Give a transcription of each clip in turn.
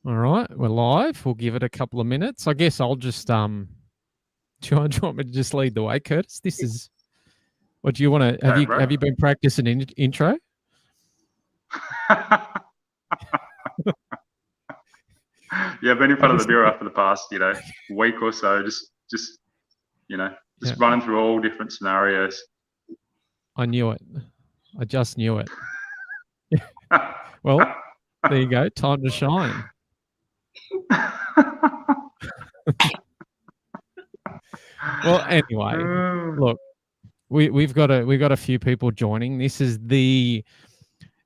All right, we're live. We'll give it a couple of minutes. I guess I'll just do you want me to just lead the way, Curtis? This is what do you want to have you been practicing intro? Yeah, I've been in front of the mirror for the past, week or so, just running through all different scenarios. I knew it. I just knew it. Well, there you go. Time to shine. Well, anyway, look, we've got a few people joining. This is the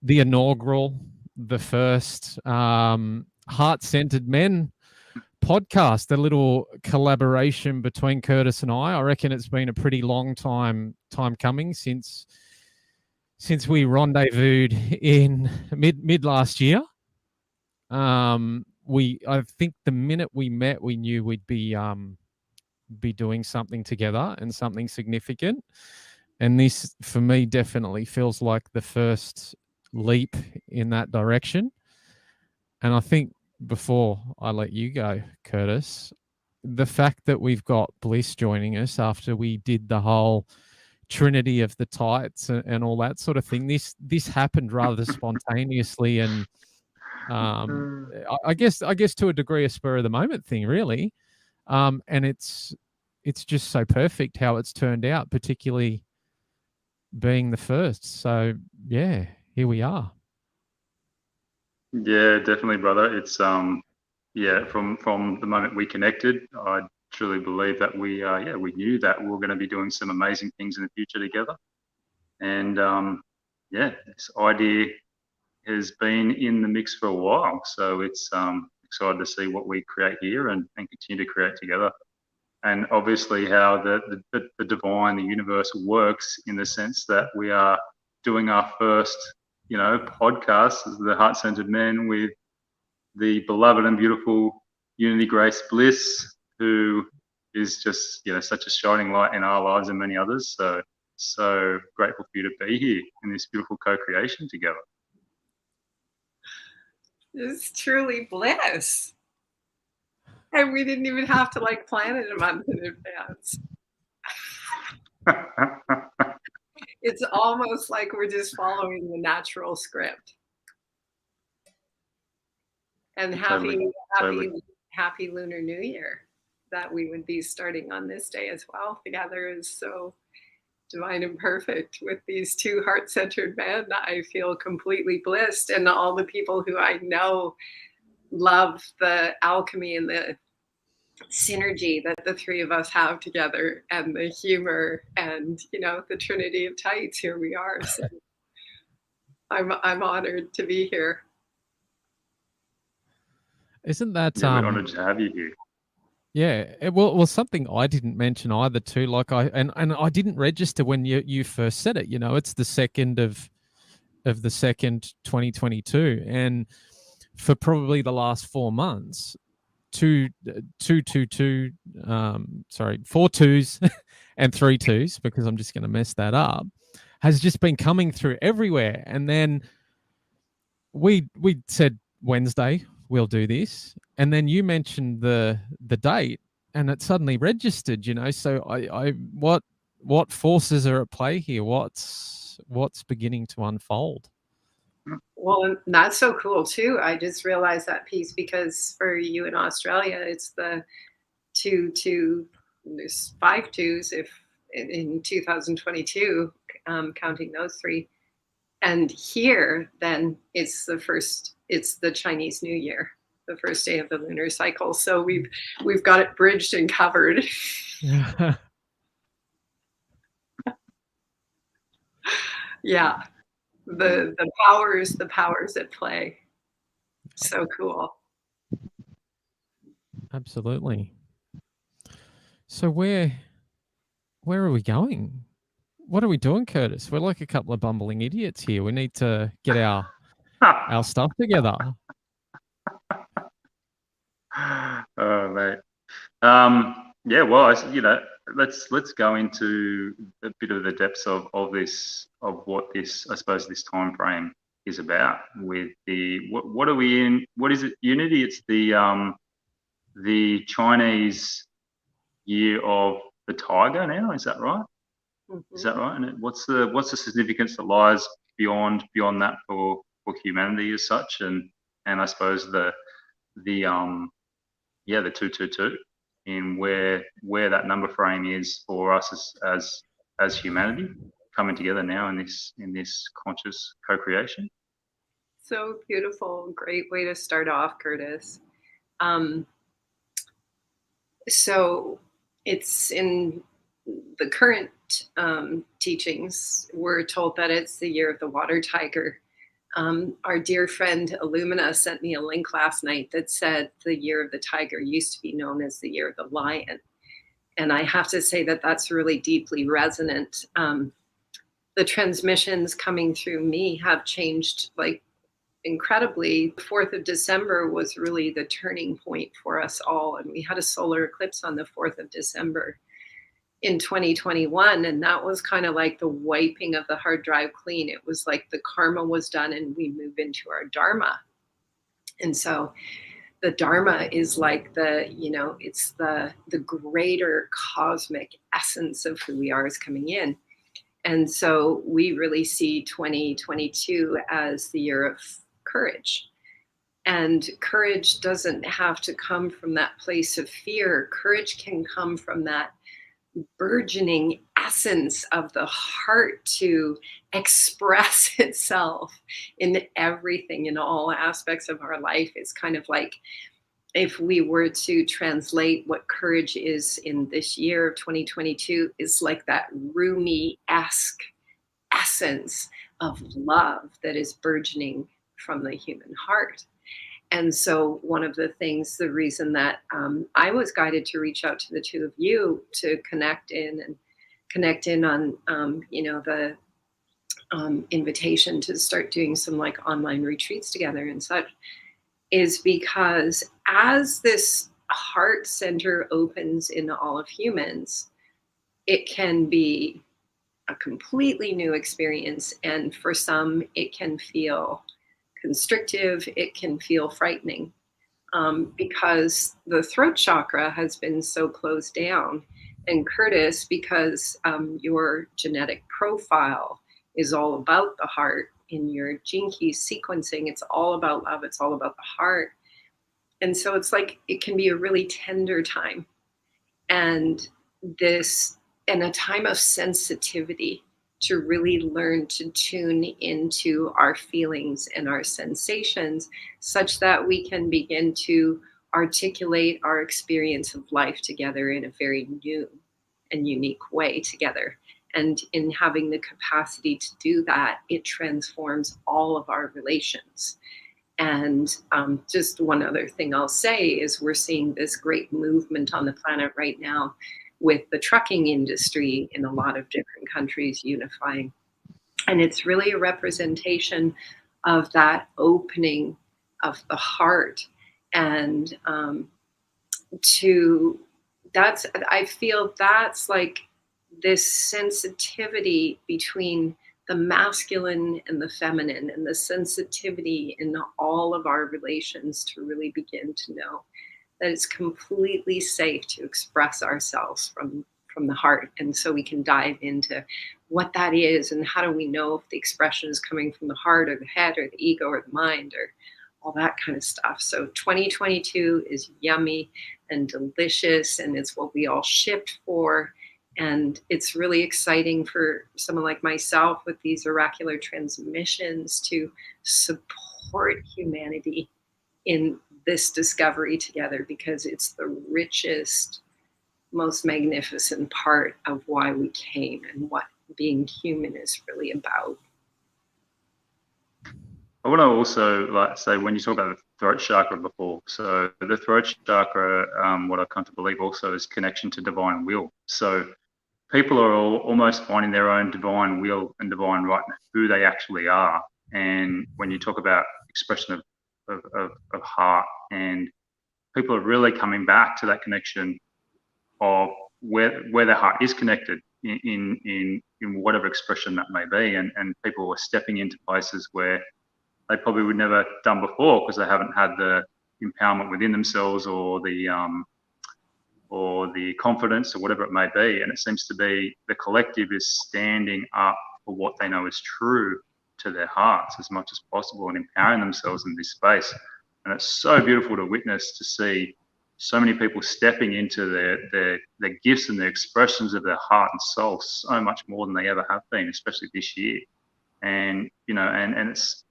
inaugural, the first Heart-Centered Men podcast, a little collaboration between Curtis and I. I reckon it's been a pretty long time coming since we rendezvoused in mid last year. I think the minute we met, we knew we'd be doing something together and something significant. And this, for me, definitely feels like the first leap in that direction. And I think before I let you go, Curtis, the fact that we've got Bliss joining us after we did the whole Trinity of the Tights and all that sort of thing, this happened rather spontaneously, and I guess to a degree a spur of the moment thing, really. And it's just so perfect how it's turned out, particularly being the first. So yeah, here we are. Yeah, definitely, brother. It's from the moment we connected, I truly believe that we knew that we were going to be doing some amazing things in the future together. And this idea has been in the mix for a while. So it's excited to see what we create here and continue to create together. And obviously how the divine, the universe works, in the sense that we are doing our first, podcast, the Heart-Centered Men, with the beloved and beautiful Unity Grace Bliss, who is just, such a shining light in our lives and many others. So grateful for you to be here in this beautiful co-creation together. It's truly bliss. And we didn't even have to plan it a month in advance. It's almost like we're just following the natural script. And happy Lunar New Year, that we would be starting on this day as well together is so divine and perfect with these two heart-centered men. I feel completely blissed, and all the people who I know love the alchemy and the synergy that the three of us have together, and the humor, and the Trinity of Tights. Here we are. So I'm honored to be here. Isn't that we're honored to have you here? Yeah, well, something I didn't mention either too. Like I didn't register when you first said it. It's the 2nd of the 2nd, 2022, and for probably the last 4 months, 4 twos and 3 twos, because I'm just going to mess that up, has just been coming through everywhere. And then we said Wednesday we'll do this, and then you mentioned the date, and it suddenly registered. So I what forces are at play here? What's beginning to unfold? Well, that's so cool too. I just realized that piece, because for you in Australia, it's the 2 there's 5 twos if in 2022, counting those 3. And here, then it's the Chinese New Year, the first day of the lunar cycle. So we've got it bridged and covered. Yeah. The powers at play. So cool. Absolutely. So where are we going? What are we doing, Curtis? We're like a couple of bumbling idiots here. We need to get our stuff together. Oh, mate. Yeah, well, let's go into a bit of the depths of what this, I suppose, this time frame is about. With the what are we in? What is it? Unity. It's the Chinese year of the tiger now. Is that right? Mm-hmm. Is that right? And what's the significance that lies beyond that for humanity as such? And I suppose the 222 in where that number frame is for us as humanity coming together now in this conscious co-creation. So beautiful. Great way to start off, Curtis. So it's in the current teachings, we're told that it's the year of the water tiger. Our dear friend Illumina sent me a link last night that said the year of the tiger used to be known as the year of the lion. And I have to say that that's really deeply resonant. The transmissions coming through me have changed like incredibly. The 4th of December was really the turning point for us all. And we had a solar eclipse on the 4th of December in 2021. And that was kind of like the wiping of the hard drive clean. It was like the karma was done and we move into our dharma. And so the dharma is like it's the greater cosmic essence of who we are is coming in. And so we really see 2022 as the year of courage. And courage doesn't have to come from that place of fear. Courage can come from that burgeoning essence of the heart to express itself in everything, in all aspects of our life. It's kind of like if we were to translate what courage is in this year of 2022, is like that Rumi-esque essence of love that is burgeoning from the human heart. And so one of the things, the reason that I was guided to reach out to the two of you to connect in on, the invitation to start doing some like online retreats together and such, is because as this heart center opens in all of humans, it can be a completely new experience. And for some, it can feel constrictive, it can feel frightening, because the throat chakra has been so closed down. And Curtis, because your genetic profile is all about the heart, in your gene key sequencing, it's all about love, it's all about the heart. And so it's like it can be a really tender time, and a time of sensitivity to really learn to tune into our feelings and our sensations such that we can begin to articulate our experience of life together in a very new and unique way together. And in having the capacity to do that, it transforms all of our relations. And just one other thing I'll say is we're seeing this great movement on the planet right now with the trucking industry in a lot of different countries unifying. And it's really a representation of that opening of the heart. And I feel that's like this sensitivity between the masculine and the feminine, and the sensitivity in all of our relations to really begin to know that it's completely safe to express ourselves from the heart. And so we can dive into what that is and how do we know if the expression is coming from the heart or the head or the ego or the mind or all that kind of stuff. So 2022 is yummy and delicious, and it's what we all shipped for. And it's really exciting for someone like myself with these oracular transmissions to support humanity in this discovery together, because it's the richest, most magnificent part of why we came and what being human is really about. I want to also say, when you talk about the throat chakra before, so the throat chakra, what I've come to believe also is connection to divine will. So people are all almost finding their own divine will and divine right, who they actually are. And when you talk about expression of heart, and people are really coming back to that connection of where their heart is connected in whatever expression that may be, and people are stepping into places where they probably would never have done before, because they haven't had the empowerment within themselves, or the confidence, or whatever it may be. And it seems to be the collective is standing up for what they know is true to their hearts as much as possible, and empowering themselves in this space. And it's so beautiful to witness, to see so many people stepping into their gifts and their expressions of their heart and soul so much more than they ever have been, especially this year. And, and it's,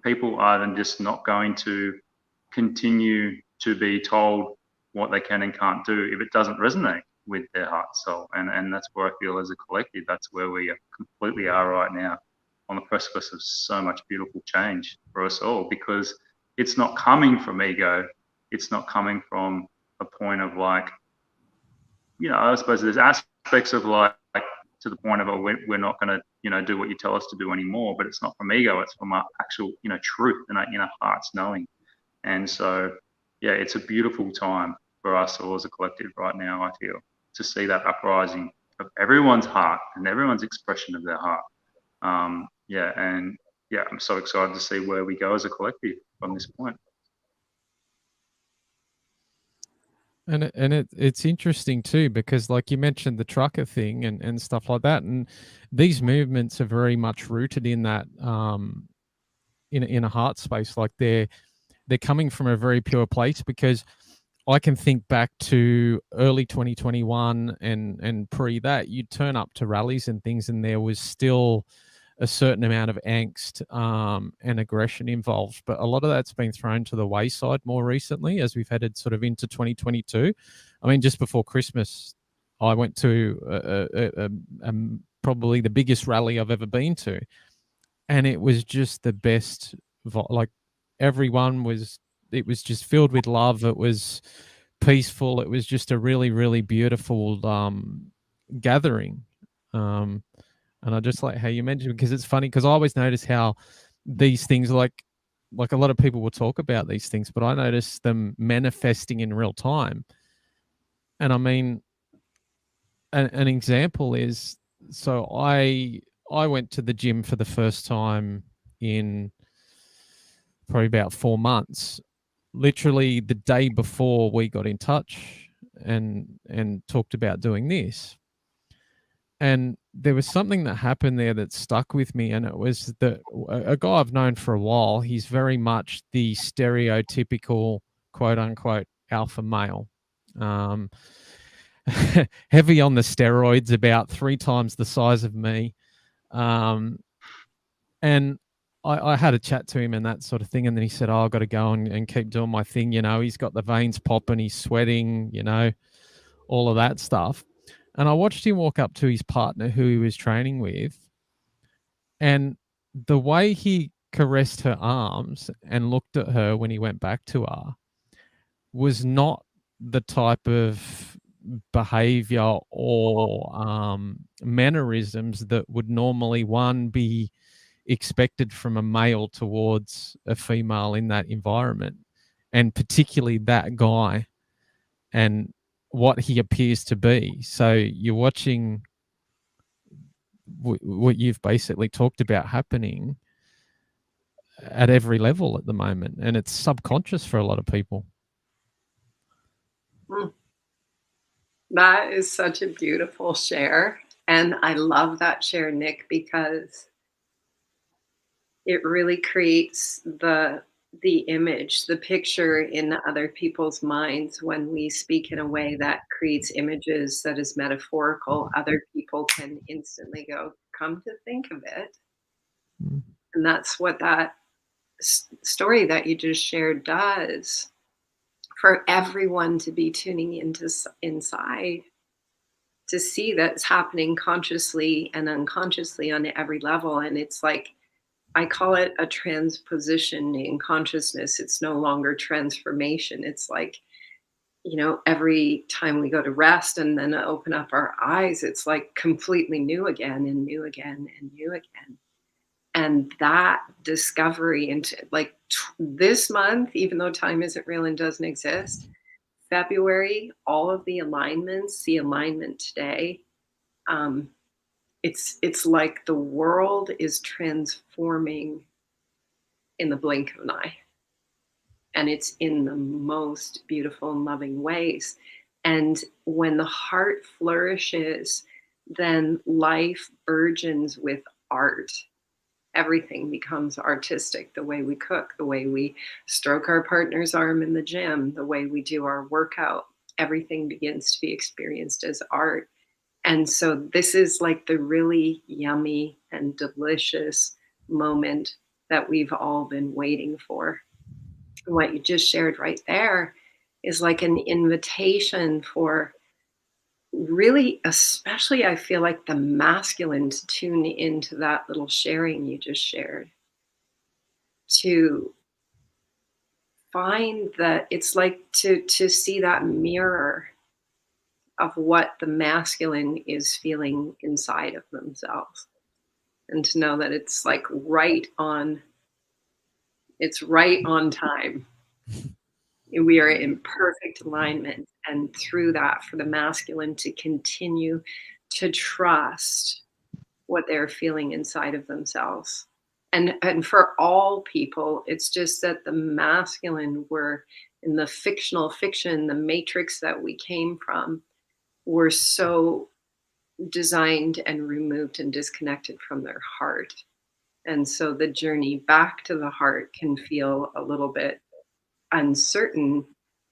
people are then just not going to continue to be told what they can and can't do if it doesn't resonate with their heart and soul. And that's where I feel, as a collective, that's where we completely are right now, on the precipice of so much beautiful change for us all, because it's not coming from ego. It's not coming from a point of like, I suppose there's aspects of like to the point of, we're not going to, do what you tell us to do anymore, but it's not from ego. It's from our actual, truth and our inner heart's knowing. And so, yeah, it's a beautiful time for us all as a collective right now, I feel, to see that uprising of everyone's heart and everyone's expression of their heart. I'm so excited to see where we go as a collective from this point. And it's interesting too, because like you mentioned the trucker thing and stuff like that, and these movements are very much rooted in that in a heart space. Like they're coming from a very pure place, because I can think back to early 2021 and pre that, you'd turn up to rallies and things, and there was still a certain amount of angst and aggression involved. But a lot of that's been thrown to the wayside more recently, as we've headed sort of into 2022. I mean, just before Christmas, I went to probably the biggest rally I've ever been to. And it was just the best. Like everyone was, it was just filled with love. It was peaceful. It was just a really, really beautiful gathering. And I just like how you mentioned, because it's funny, because I always notice how these things, like a lot of people will talk about these things, but I notice them manifesting in real time. And I mean, an example is, so I went to the gym for the first time in probably about 4 months, literally the day before we got in touch and talked about doing this. And there was something that happened there that stuck with me, and it was that a guy I've known for a while, he's very much the stereotypical quote unquote alpha male, heavy on the steroids, about 3 times the size of me. And I had a chat to him and that sort of thing. And then he said, I've got to go and keep doing my thing. He's got the veins popping, he's sweating, all of that stuff. And I watched him walk up to his partner who he was training with, and the way he caressed her arms and looked at her when he went back to her was not the type of behavior or mannerisms that would normally, one, be expected from a male towards a female in that environment, and particularly that guy and what he appears to be. So you're watching what you've basically talked about happening at every level at the moment, and it's subconscious for a lot of people. That is such a beautiful share, and I love that share, Nick, because it really creates the image, the picture in other people's minds. When we speak in a way that creates images that is metaphorical, other people can instantly go, come to think of it. And that's what that story that you just shared does, for everyone to be tuning inside, to see that's happening consciously and unconsciously on every level. And it's like, I call it a transposition in consciousness. It's no longer transformation. It's like, every time we go to rest and then open up our eyes, it's like completely new again and new again and new again. And that discovery into like this month, even though time isn't real and doesn't exist, February, all of the alignments, the alignment today, it's like the world is transforming in the blink of an eye. And it's in the most beautiful and loving ways. And when the heart flourishes, then life burgeons with art. Everything becomes artistic. The way we cook, the way we stroke our partner's arm in the gym, the way we do our workout, everything begins to be experienced as art. And so this is like the really yummy and delicious moment that we've all been waiting for. What you just shared right there is like an invitation for really, especially I feel like the masculine to tune into that little sharing you just shared, to find that it's like to see that mirror of what the masculine is feeling inside of themselves, and to know that it's like it's right on time. We are in perfect alignment. And through that, for the masculine to continue to trust what they're feeling inside of themselves. And for all people, it's just that the masculine were in the fictional fiction, the matrix that we came from, were so designed and removed and disconnected from their heart. And so the journey back to the heart can feel a little bit uncertain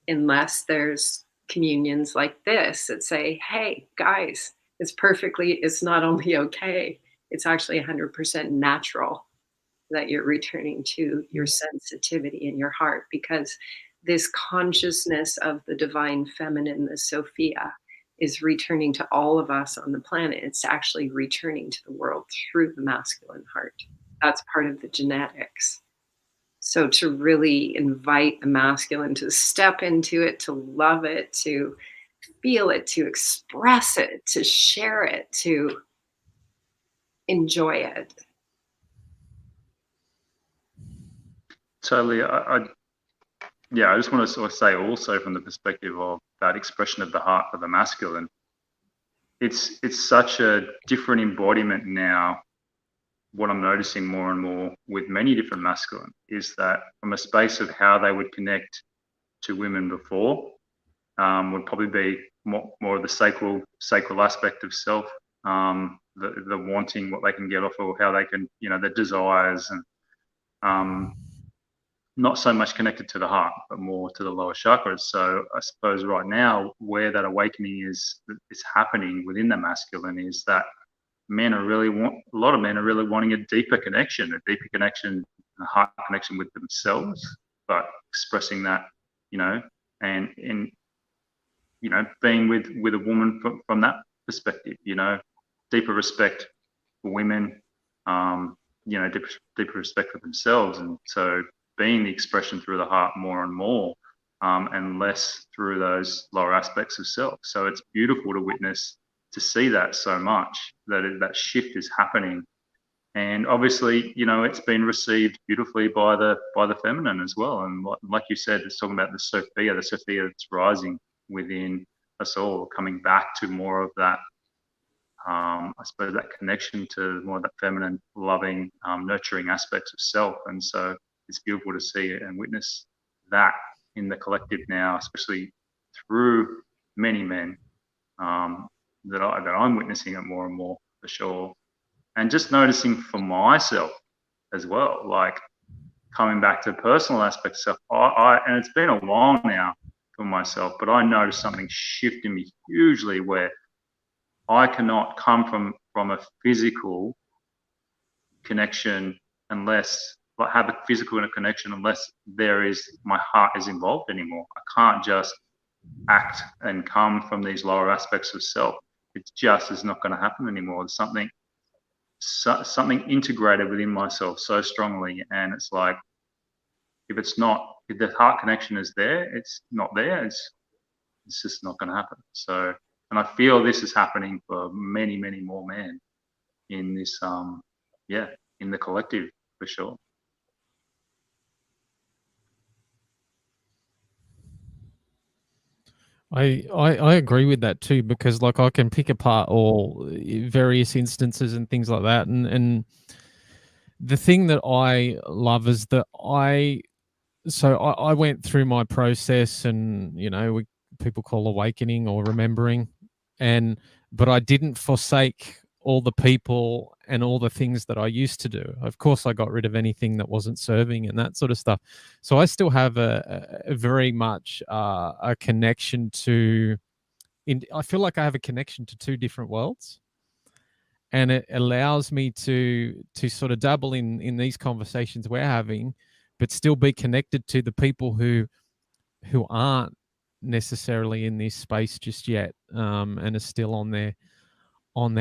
unless there's communions like this that say, hey, guys, it's not only okay, it's actually 100% natural that you're returning to your sensitivity in your heart, because this consciousness of the divine feminine, the Sophia, is returning to all of us on the planet. It's actually returning to the world through the masculine heart. That's part of the genetics. So to really invite the masculine to step into it, to love it, to feel it, to express it, to share it, to enjoy it. Totally. I just want to sort of say also from the perspective of that expression of the heart for the masculine, it's such a different embodiment now. What I'm noticing more and more with many different masculine is that from a space of how they would connect to women before, would probably be more of the sacral aspect of self, the wanting what they can get off, or how they can, the desires, and not so much connected to the heart, but more to the lower chakras. So I suppose right now where that awakening is happening within the masculine is that a lot of men are really wanting a deeper connection, a heart connection with themselves, but expressing that, and being with a woman from that perspective, deeper respect for women, deeper respect for themselves. And so being the expression through the heart more and more, and less through those lower aspects of self. So it's beautiful to witness, to see that so much, that shift is happening. And obviously, it's been received beautifully by the feminine as well. And like you said, it's talking about the Sophia that's rising within us all, coming back to more of that, I suppose, that connection to more of that feminine, loving, nurturing aspects of self. And so it's beautiful to see it and witness that in the collective now, especially through many men, that I'm witnessing it more and more, for sure. And just noticing for myself as well, like coming back to personal aspects of stuff. And it's been a while now for myself, but I noticed something shift in me hugely, where I cannot come from a physical connection unless have a physical connection unless my heart is involved anymore. I can't just act and come from these lower aspects of self. It just is not going to happen anymore. There's something integrated within myself so strongly, and it's like, if the heart connection is there, it's not there. It's just not going to happen. So, and I feel this is happening for many, many more men in this, in the collective, for sure. I agree with that too, because like I can pick apart all various instances and things like that, and the thing that I love is that I went through my process, and people call awakening or remembering, but I didn't forsake all the people and all the things that I used to do. Of course, I got rid of anything that wasn't serving and that sort of stuff. So I still have a very much a connection to. I feel like I have a connection to two different worlds, and it allows me to sort of dabble in these conversations we're having, but still be connected to the people who aren't necessarily in this space just yet, and are still on their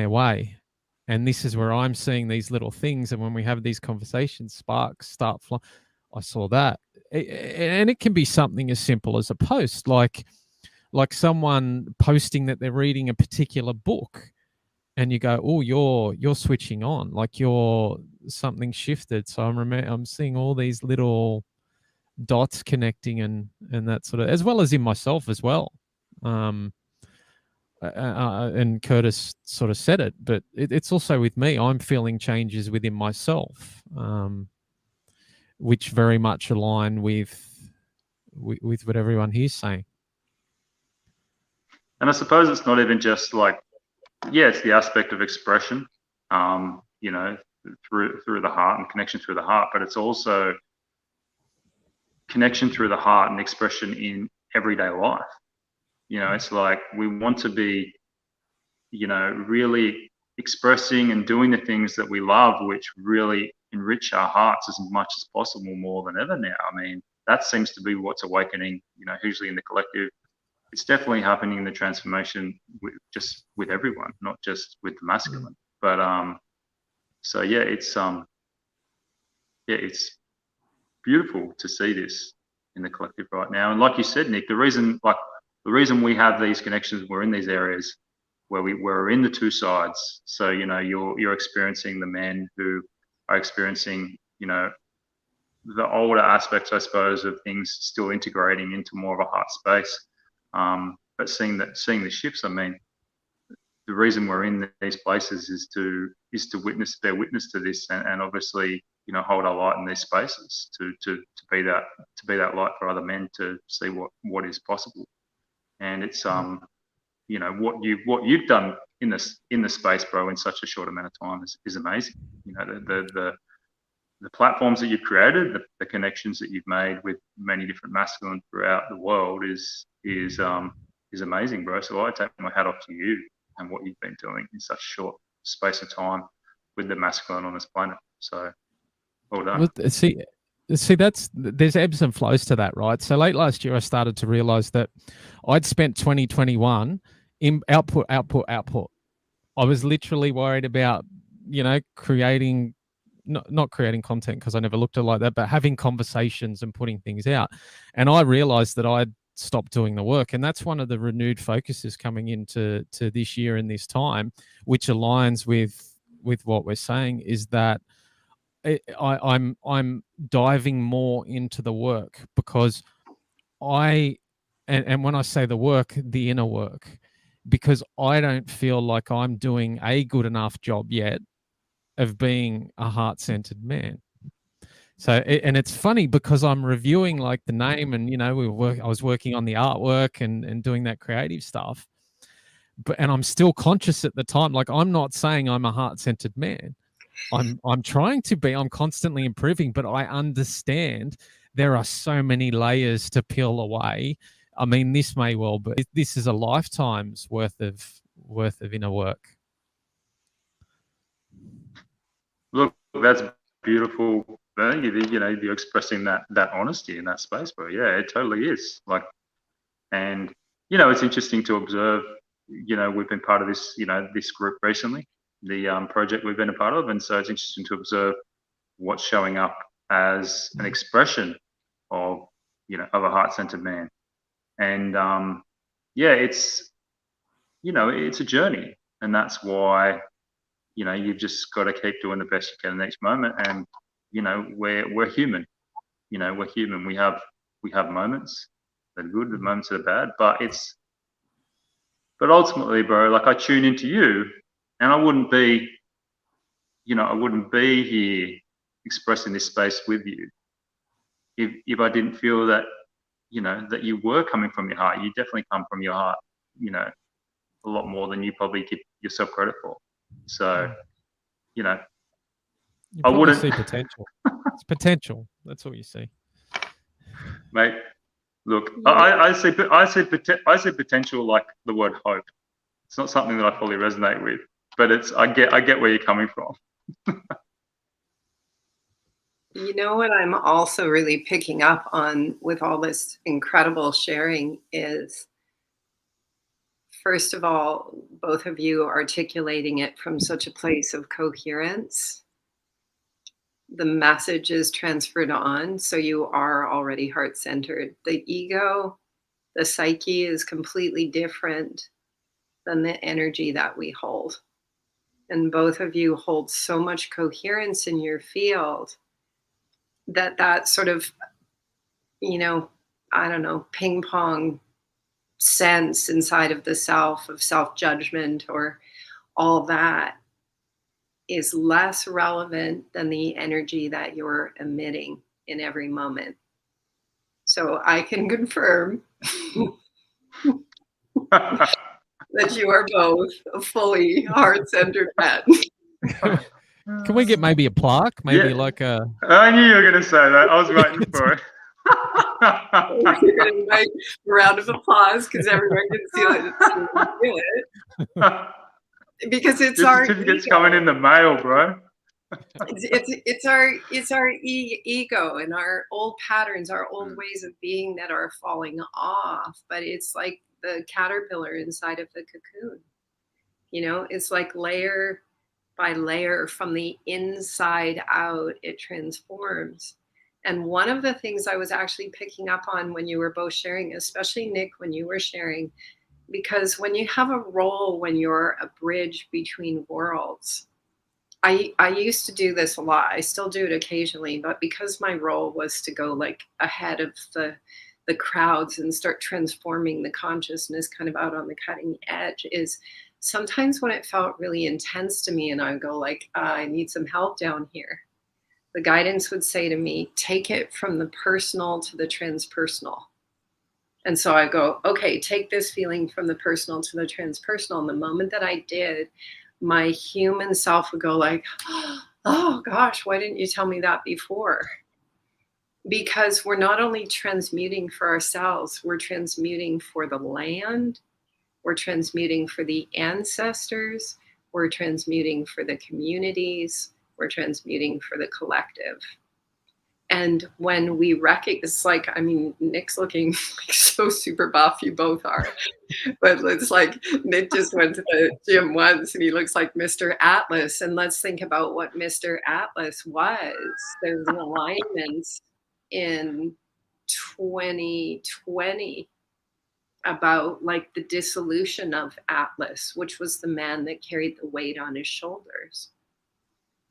way. And this is where I'm seeing these little things, and when we have these conversations, sparks start flying. I saw that, and it can be something as simple as a post, like someone posting that they're reading a particular book, and you go, oh, you're switching on, like something shifted. So I'm seeing all these little dots connecting, and that sort of, as well as in myself as well. And Curtis sort of said it, but it's also with me. I'm feeling changes within myself, which very much align with what everyone here's saying. And I suppose it's not even just like, it's the aspect of expression, through the heart and connection through the heart, but it's also connection through the heart and expression in everyday life. It's like we want to be, really expressing and doing the things that we love, which really enrich our hearts as much as possible, more than ever now. I mean, that seems to be what's awakening, hugely in the collective. It's definitely happening in the transformation with everyone, not just with the masculine. But it's beautiful to see this in the collective right now. And like you said, Nick, the reason we have these connections, we're in these areas where we're in the two sides. So you're experiencing the men who are experiencing the older aspects, I suppose, of things still integrating into more of a heart space. But seeing the shifts, I mean, the reason we're in these places is to bear witness to this, and obviously, hold our light in these spaces to be that light for other men to see what is possible. And it's what you've done in the space, bro, in such a short amount of time is amazing. The platforms that you've created, the connections that you've made with many different masculine throughout the world is amazing, bro. So I take my hat off to you and what you've been doing in such a short space of time with the masculine on this planet. So well done. Well, see, there's ebbs and flows to that, right? So late last year, I started to realize that I'd spent 2021 in output. I was literally worried about, creating, not creating content, because I never looked at it like that, but having conversations and putting things out. And I realized that I'd stopped doing the work. And that's one of the renewed focuses coming into this year and this time, which aligns with what we're saying, is that I'm diving more into the work, because and when I say the work, the inner work, because I don't feel like I'm doing a good enough job yet of being a heart-centered man. So, and it's funny because I'm reviewing like the name, and I was working on the artwork and doing that creative stuff, and I'm still conscious at the time, like I'm not saying I'm a heart-centered man. I'm trying to be. I'm constantly improving, but I understand there are so many layers to peel away. I mean, this may well, but this is a lifetime's worth of inner work. Look, that's beautiful. You're expressing that honesty in that space, bro. Yeah, it totally is. Like, and it's interesting to observe. We've been part of this, this group recently, the project we've been a part of, and so it's interesting to observe what's showing up as an expression of a heart-centered man. And it's it's a journey, and that's why you've just got to keep doing the best you can in each moment. And we're human. We're human. We have moments that are good, the moments that are bad, but ultimately, bro, like I tune into you, and I wouldn't be here expressing this space with you. If I didn't feel that, that you were coming from your heart, you definitely come from your heart, a lot more than you probably give yourself credit for. So, You I probably wouldn't see potential. It's potential. That's all you see, mate. Look, I see potential like the word hope. It's not something that I fully resonate with, but I get where you're coming from. You know what I'm also really picking up on with all this incredible sharing is, first of all, both of you articulating it from such a place of coherence. The message is transferred on, so you are already heart-centered. The ego, the psyche is completely different than the energy that we hold. And both of you hold so much coherence in your field that sort of, I don't know, ping pong sense inside of the self of self-judgment or all that is less relevant than the energy that you're emitting in every moment. So I can confirm that you are both a fully heart-centered men. Can we get maybe a plaque? Maybe like a... I knew you were going to say that. I was waiting for it. You're going to make a round of applause because everyone can feel it. Because it's Your our certificate's ego. coming in the mail, bro. It's our ego and our old patterns, our old ways of being that are falling off. But it's like the caterpillar inside of the cocoon. It's like layer by layer from the inside out, it transforms. And one of the things I was actually picking up on when you were both sharing, especially Nick, when you were sharing, because when you have a role, when you're a bridge between worlds, I used to do this a lot. I still do it occasionally, but because my role was to go like ahead of the crowds and start transforming the consciousness kind of out on the cutting edge, is sometimes when it felt really intense to me and I would go like, I need some help down here, the guidance would say to me, take it from the personal to the transpersonal. And so I go, okay, take this feeling from the personal to the transpersonal. And the moment that I did, my human self would go like, oh gosh, why didn't you tell me that before? Because we're not only transmuting for ourselves, we're transmuting for the land, we're transmuting for the ancestors, we're transmuting for the communities, we're transmuting for the collective. And when we recognize, Nick's looking like so super buff, you both are. But it's like Nick just went to the gym once and he looks like Mr. Atlas. And let's think about what Mr. Atlas was. There's an alignment in 2020 about like the dissolution of Atlas, which was the man that carried the weight on his shoulders.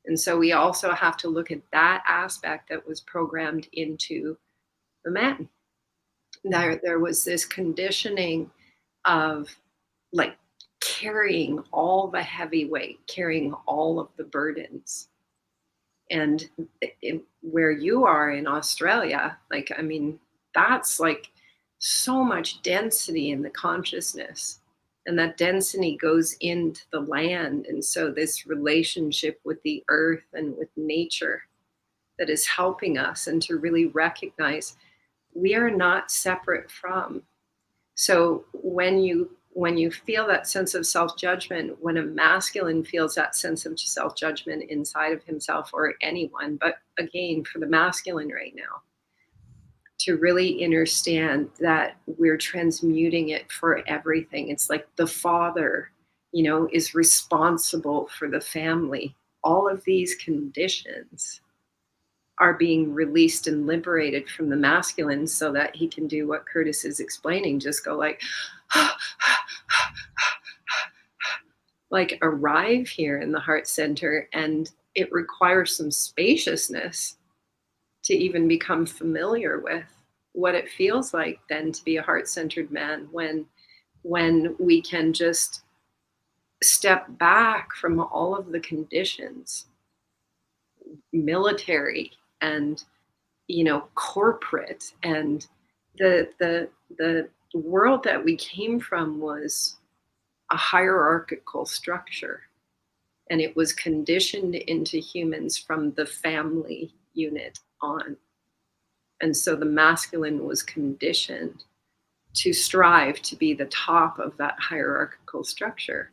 And so we also have to look at that aspect that was programmed into the man. There was this conditioning of like carrying all the heavy weight, carrying all of the burdens. And where you are in Australia, that's like so much density in the consciousness. And that density goes into the land. And so this relationship with the earth and with nature that is helping us, and to really recognize we are not separate from. So when you feel that sense of self-judgment, when a masculine feels that sense of self-judgment inside of himself or anyone, but again, for the masculine right now, to really understand that we're transmuting it for everything. It's like the father, is responsible for the family. All of these conditions are being released and liberated from the masculine so that he can do what Curtis is explaining, just go like, like arrive here in the heart center. And it requires some spaciousness to even become familiar with what it feels like then to be a heart-centered man, when we can just step back from all of the conditions. military and, you know, corporate, and the world that we came from was a hierarchical structure, and it was conditioned into humans from the family unit on. And so the masculine was conditioned to strive to be the top of that hierarchical structure.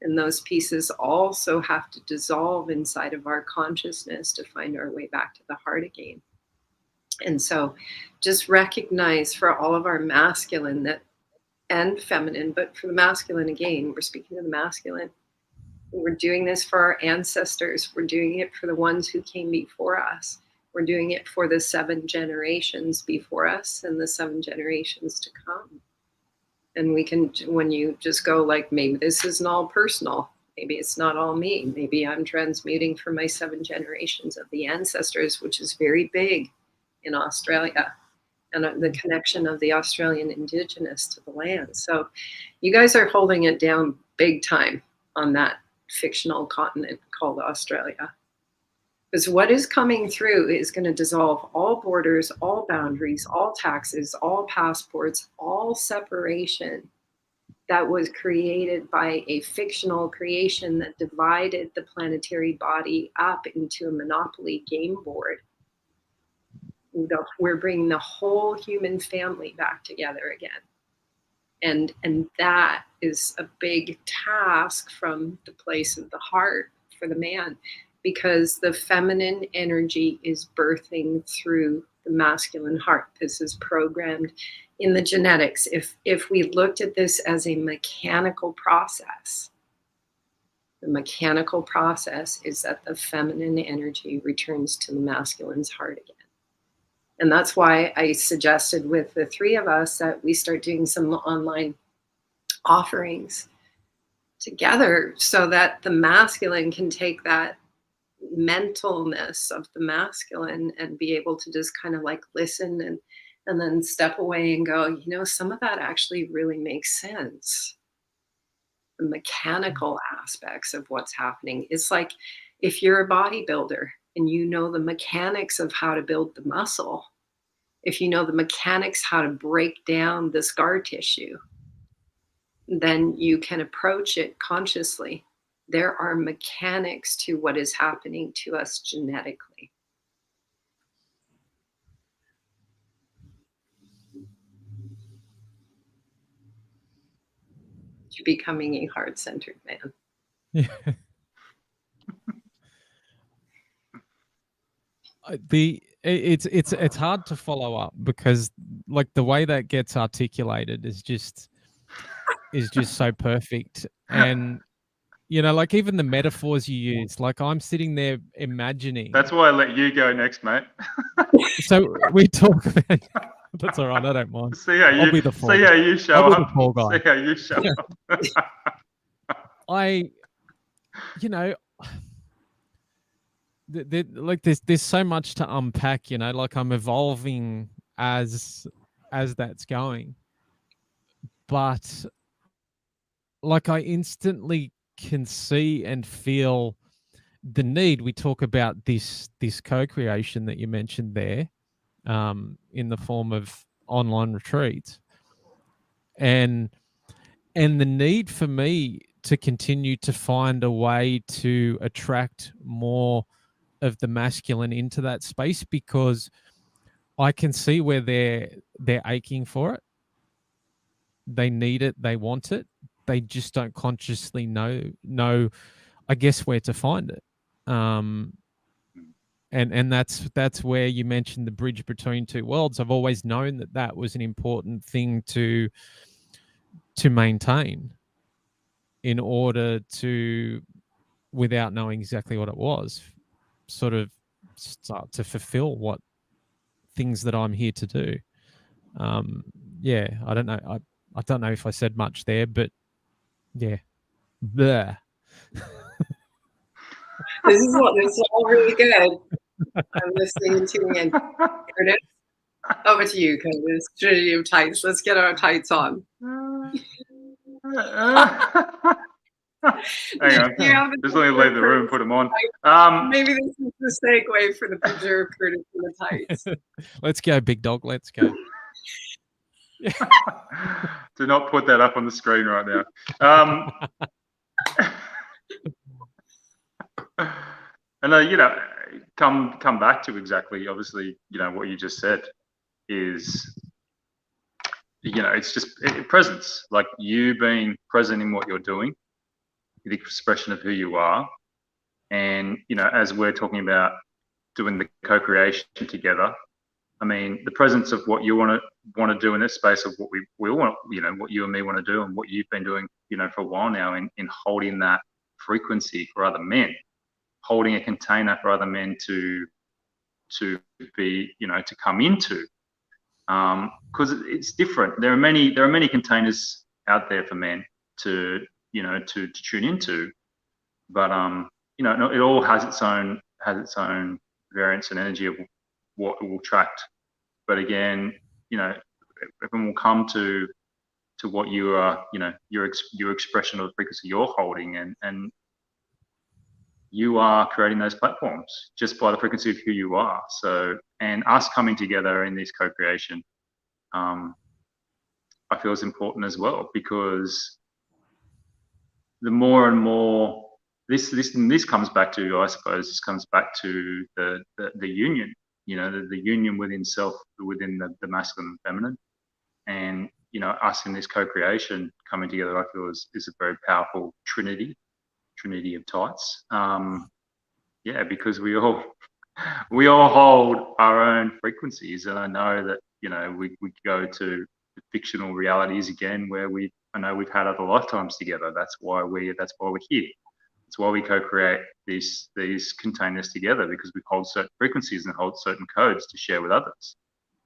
And those pieces also have to dissolve inside of our consciousness to find our way back to the heart again. And so just recognize for all of our masculine that, and feminine, but for the masculine again, we're speaking to the masculine. We're doing this for our ancestors. We're doing it for the ones who came before us. We're doing it for the 7 generations before us and the 7 generations to come. And we can, when you just go like, maybe this isn't all personal. Maybe it's not all me. Maybe I'm transmuting for my 7 generations of the ancestors, which is very big in Australia, and the connection of the Australian Indigenous to the land. So you guys are holding it down big time on that fictional continent called Australia. Because what is coming through is going to dissolve all borders, all boundaries, all taxes, all passports, all separation that was created by a fictional creation that divided the planetary body up into a monopoly game board. We're bringing the whole human family back together again. And that is a big task from the place of the heart for the man, because the feminine energy is birthing through the masculine heart. This is programmed in the genetics. If we looked at this as a mechanical process, the mechanical process is that the feminine energy returns to the masculine's heart again. And that's why I suggested with the 3 of us that we start doing some online offerings together so that the masculine can take that mentalness of the masculine and be able to just kind of like listen and then step away and go, you know, some of that actually really makes sense. The mechanical aspects of what's happening. It's like if you're a bodybuilder and you know the mechanics of how to build the muscle, if you know the mechanics how to break down the scar tissue, then you can approach it consciously. There are mechanics to what is happening to us genetically. To becoming a heart-centered man. Yeah. It's hard to follow up because like the way that gets articulated is just so perfect. And you know, like even the metaphors you use, like I'm sitting there imagining. That's why I let you go next, mate. So we talk about. That's all right. I don't mind. See how you show up. See how you show up. You know, like there's so much to unpack. You know, like I'm evolving as that's going, but like I instantly can see and feel the need. We talk about this co-creation that you mentioned there, in the form of online retreats, and the need for me to continue to find a way to attract more of the masculine into that space, because I can see where they're aching for it. They need it, they want it. They just don't consciously know I guess where to find it. And that's where you mentioned the bridge between 2 worlds. I've always known that was an important thing to maintain in order to, without knowing exactly what it was, sort of start to fulfill what things that I'm here to do. Yeah, I don't know. I don't know if I said much there, but yeah. Blah. This is all really good. I'm listening to you and Curtis. Over to you, Curtis. Trinity of Tights. Let's get our tights on. Hang on. Just let me leave the room and put them on. Maybe this is the segue for the preserve Curtis and the tights. Let's go, big dog. Let's go. Do not put that up on the screen right now. And come back to exactly, obviously, what you just said is, it's just presence, like you being present in what you're doing, the expression of who you are. And, as we're talking about doing the co-creation together, I mean, the presence of what you want to do in this space of what we all want, what you and me want to do and what you've been doing, for a while now in holding that frequency for other men, holding a container for other men to be, to come into, because it's different. There are many containers out there for men to tune into, but it all has its own variance and energy of what it will attract. But again, everyone will come to what you are, your expression of the frequency you're holding, and you are creating those platforms just by the frequency of who you are. So, and us coming together in this co-creation, I feel is important as well, because the more and more this comes back to, I suppose, the union, the union within self, within the masculine and feminine, and us in this co-creation coming together, I feel is a very powerful trinity of tights. Because we all hold our own frequencies, and I know that we go to fictional realities again where I know we've had other lifetimes together. That's why we're here. That's why we co-create these containers together, because we hold certain frequencies and hold certain codes to share with others.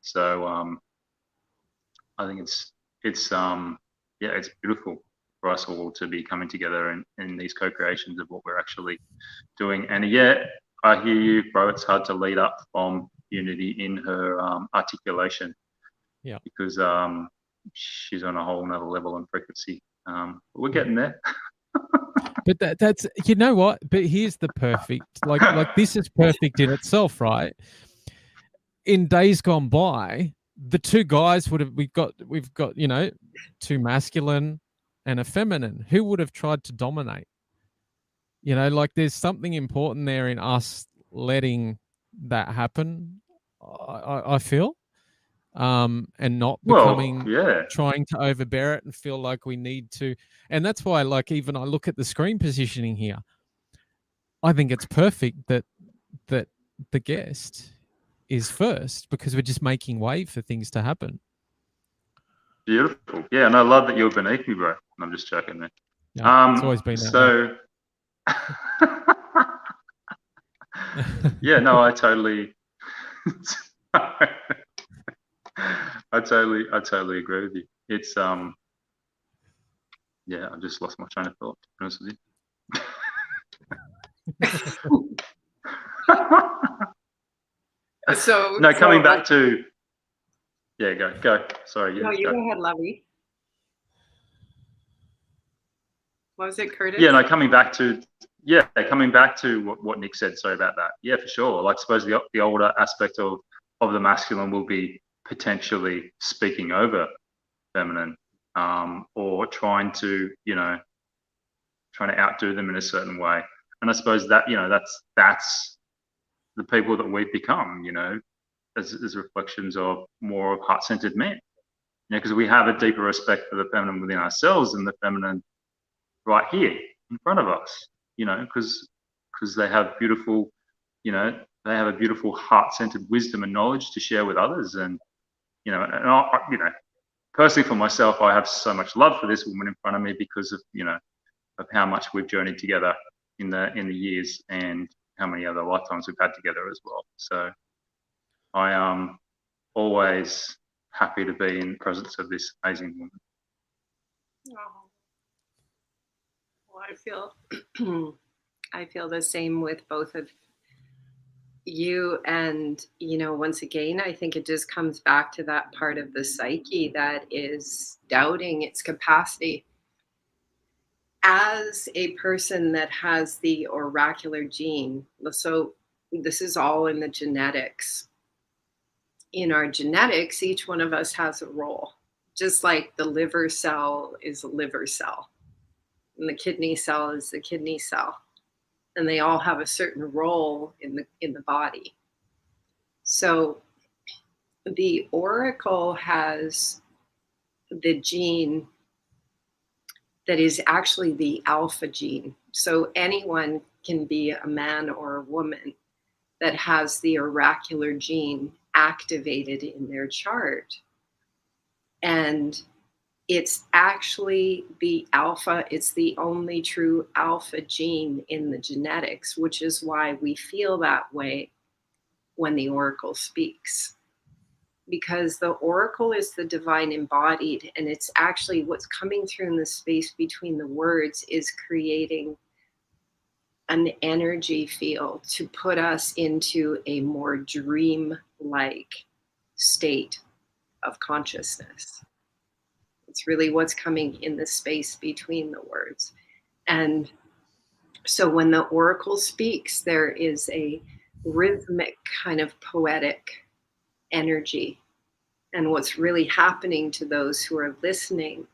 So I think it's beautiful for us all to be coming together in these co-creations of what we're actually doing. And I hear you, bro. It's hard to lead up from Unity in her articulation. Yeah. Because she's on a whole nother level and frequency. But we're getting there. But that's, you know what? But here's the perfect, like this is perfect in itself, right? In days gone by, the two guys we've got, two masculine and a feminine. Who would have tried to dominate? There's something important there in us letting that happen, I feel. And not becoming, trying to overbear it and feel like we need to. And that's why, even I look at the screen positioning here, I think it's perfect that the guest is first, because we're just making way for things to happen. Beautiful. Yeah, and I love that you're beneath me, bro. I'm just joking there. Yeah, it's always been that way. Yeah, no, I totally I totally agree with you. It's I just lost my train of thought, to be honest with you. So no, coming back to go. Sorry, no, you go ahead, Lovey. What was it, Curtis? Yeah, no, coming back to what Nick said. Sorry about that. Yeah, for sure. I suppose the older aspect of the masculine will be potentially speaking over feminine, or trying to outdo them in a certain way. And I suppose that that's the people that we've become, as reflections of more of heart-centered men, because we have a deeper respect for the feminine within ourselves and the feminine right here in front of us, because they have beautiful, they have a beautiful heart-centered wisdom and knowledge to share with others. And I personally for myself, I have so much love for this woman in front of me because of of how much we've journeyed together in the years, and how many other lifetimes we've had together as well. So I am always happy to be in the presence of this amazing woman. Oh. Well, I feel the same with both of you. And, once again, I think it just comes back to that part of the psyche that is doubting its capacity. as a person that has the oracular gene, so this is all in the genetics. In our genetics, each one of us has a role, just like the liver cell is a liver cell, and the kidney cell is the kidney cell, and they all have a certain role in the body. So the oracle has the gene that is actually the alpha gene. So anyone can be a man or a woman that has the oracular gene activated in their chart. And it's actually the alpha, it's the only true alpha gene in the genetics, which is why we feel that way when the oracle speaks. Because the oracle is the divine embodied, and it's actually what's coming through in the space between the words is creating an energy field to put us into a more dream-like state of consciousness. It's really what's coming in the space between the words. And so when the oracle speaks, there is a rhythmic kind of poetic energy. And what's really happening to those who are listening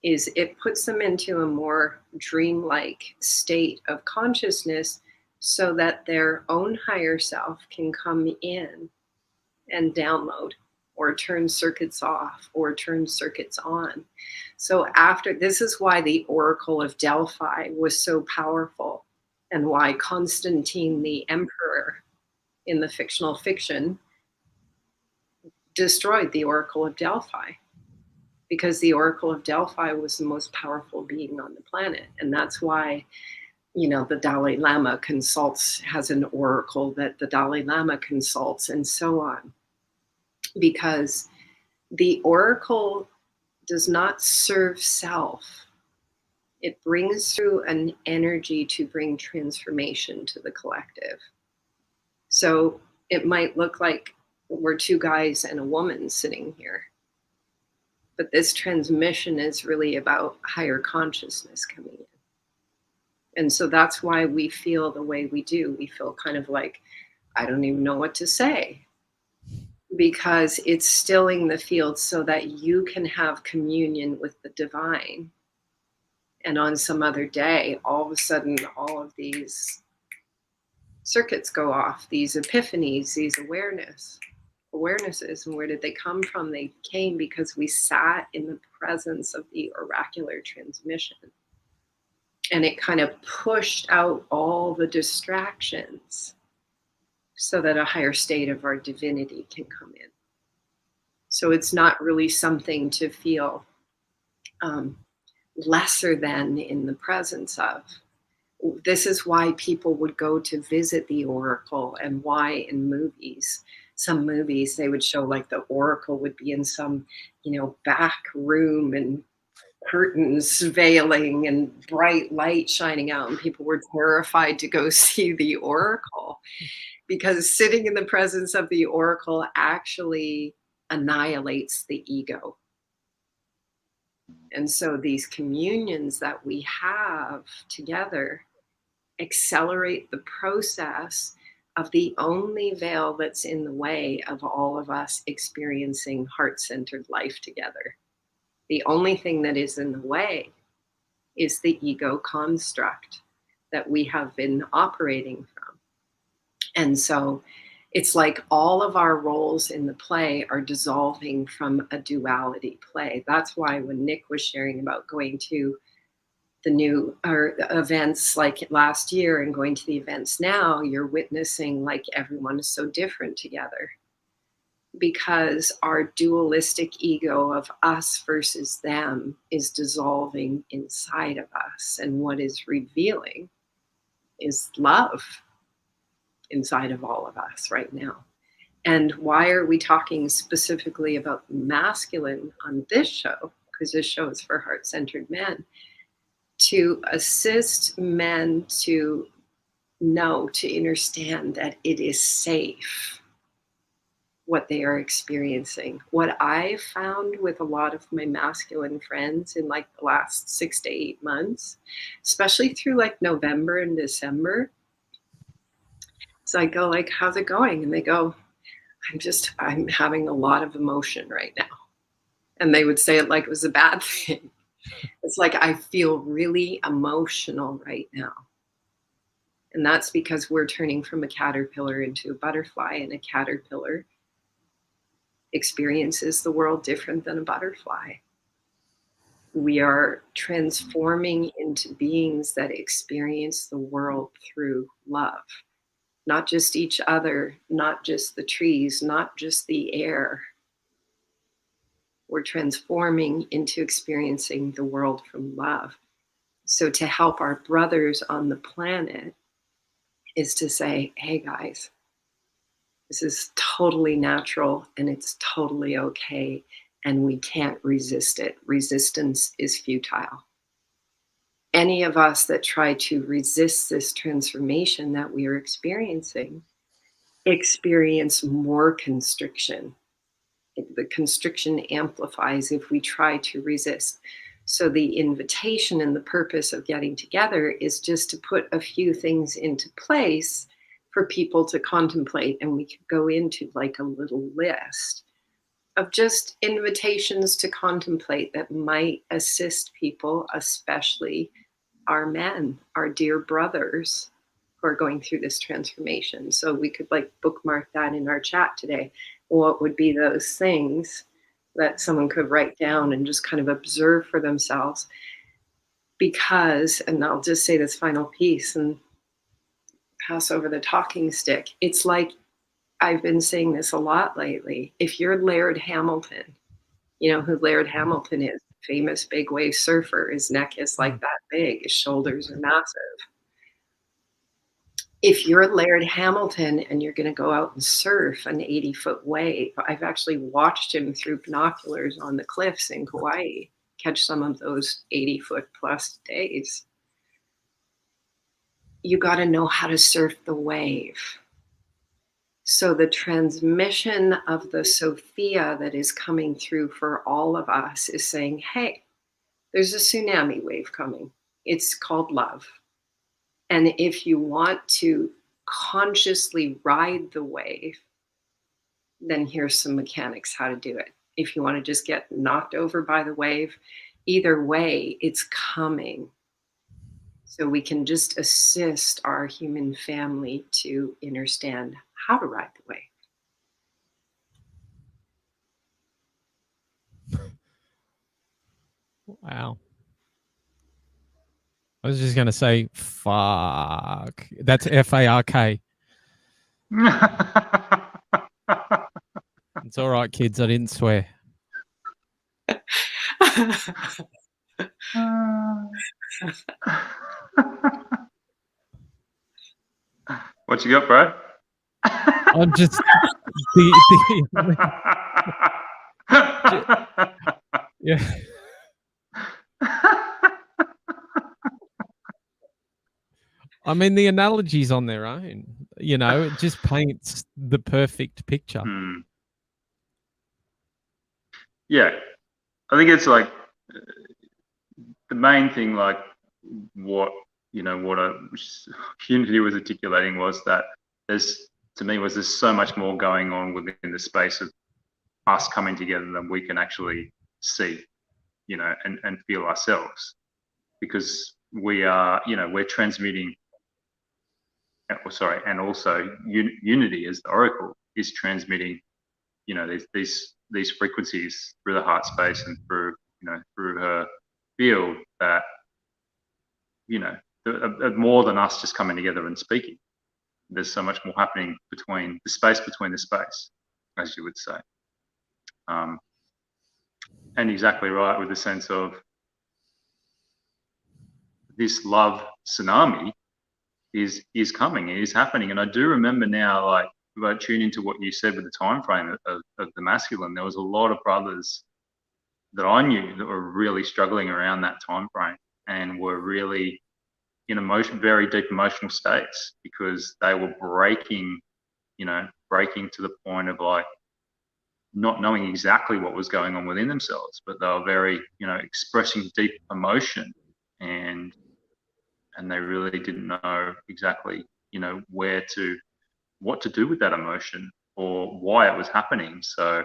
is it puts them into a more dreamlike state of consciousness so that their own higher self can come in and download or turn circuits off or turn circuits on. So after, this is why the Oracle of Delphi was so powerful, and why Constantine the Emperor in the fictional fiction destroyed the Oracle of Delphi, because the Oracle of Delphi was the most powerful being on the planet. And that's why, you know, the Dalai Lama has an oracle that the Dalai Lama consults, and so on. Because the oracle does not serve self. It brings through an energy to bring transformation to the collective. So it might look like we're two guys and a woman sitting here, but this transmission is really about higher consciousness coming in. And so that's why we feel the way we do. We feel kind of like, I don't even know what to say, because it's stilling the field so that you can have communion with the divine. And on some other day, all of a sudden, all of these circuits go off, these epiphanies, these awarenesses. And where did they come from? They came because we sat in the presence of the oracular transmission. And it kind of pushed out all the distractions so that a higher state of our divinity can come in. So it's not really something to feel lesser than in the presence of. This is why people would go to visit the oracle, and why in movies, some movies, they would show like the oracle would be in some, you know, back room and curtains veiling and bright light shining out, and people were terrified to go see the oracle, because sitting in the presence of the oracle actually annihilates the ego. And so these communions that we have together accelerate the process of the only veil that's in the way of all of us experiencing heart-centered life together. The only thing that is in the way is the ego construct that we have been operating from. And so it's like all of our roles in the play are dissolving from a duality play. That's why when Nick was sharing about going to the new events like last year and going to the events now, you're witnessing like everyone is so different together, because our dualistic ego of us versus them is dissolving inside of us. And what is revealing is love inside of all of us right now. And why are we talking specifically about masculine on this show? Because this show is for heart-centered men. To assist men to know, to understand that it is safe what they are experiencing. What I found with a lot of my masculine friends in like the last 6 to 8 months, especially through like November and December, so I go like, how's it going? And they go, I'm having a lot of emotion right now. And they would say it like it was a bad thing. It's like, I feel really emotional right now. And that's because we're turning from a caterpillar into a butterfly, and a caterpillar experiences the world different than a butterfly. We are transforming into beings that experience the world through love. Not just each other, not just the trees, not just the air. We're transforming into experiencing the world from love. So to help our brothers on the planet is to say, hey guys, this is totally natural and it's totally okay, and we can't resist it. Resistance is futile. Any of us that try to resist this transformation that we are experiencing experience more constriction. The constriction amplifies if we try to resist. So the invitation and the purpose of getting together is just to put a few things into place for people to contemplate. And we could go into like a little list of just invitations to contemplate that might assist people, especially our men, our dear brothers who are going through this transformation. So we could like bookmark that in our chat today. What would be those things that someone could write down and just kind of observe for themselves? Because, and I'll just say this final piece and pass over the talking stick. It's like, I've been saying this a lot lately. If you're Laird Hamilton, you know who Laird Hamilton is, famous big wave surfer. His neck is like that big, his shoulders are massive. If you're Laird Hamilton and you're going to go out and surf an 80-foot wave, I've actually watched him through binoculars on the cliffs in Kauai catch some of those 80-foot plus days. You got to know how to surf the wave. So the transmission of the Sophia that is coming through for all of us is saying, hey, there's a tsunami wave coming. It's called love. And if you want to consciously ride the wave, then here's some mechanics how to do it. If you want to just get knocked over by the wave, either way, it's coming. So we can just assist our human family to understand how to ride the wave. Wow. I was just going to say, fuck. That's FARK. It's all right, kids. I didn't swear. What you got, bro? I'm just yeah. I mean, the analogy's on their own. You know, it just paints the perfect picture. Yeah, I think it's like the main thing, like what Unity was articulating was that there's so much more going on within the space of us coming together than we can actually see, you know, and feel ourselves, because we are, you know, we're transmuting. And also Unity as the Oracle is transmitting, you know, these frequencies through the heart space and through her field that, you know, more than us just coming together and speaking. There's so much more happening between the space, as you would say. And exactly right, with the sense of this love tsunami is coming, it is happening. And I do remember now, like, if I tune into what you said with the time frame of the masculine, there was a lot of brothers that I knew that were really struggling around that time frame and were really in very deep emotional states, because they were breaking to the point of like not knowing exactly what was going on within themselves, but they were very, expressing deep emotion, and they really didn't know exactly, what to do with that emotion or why it was happening. So,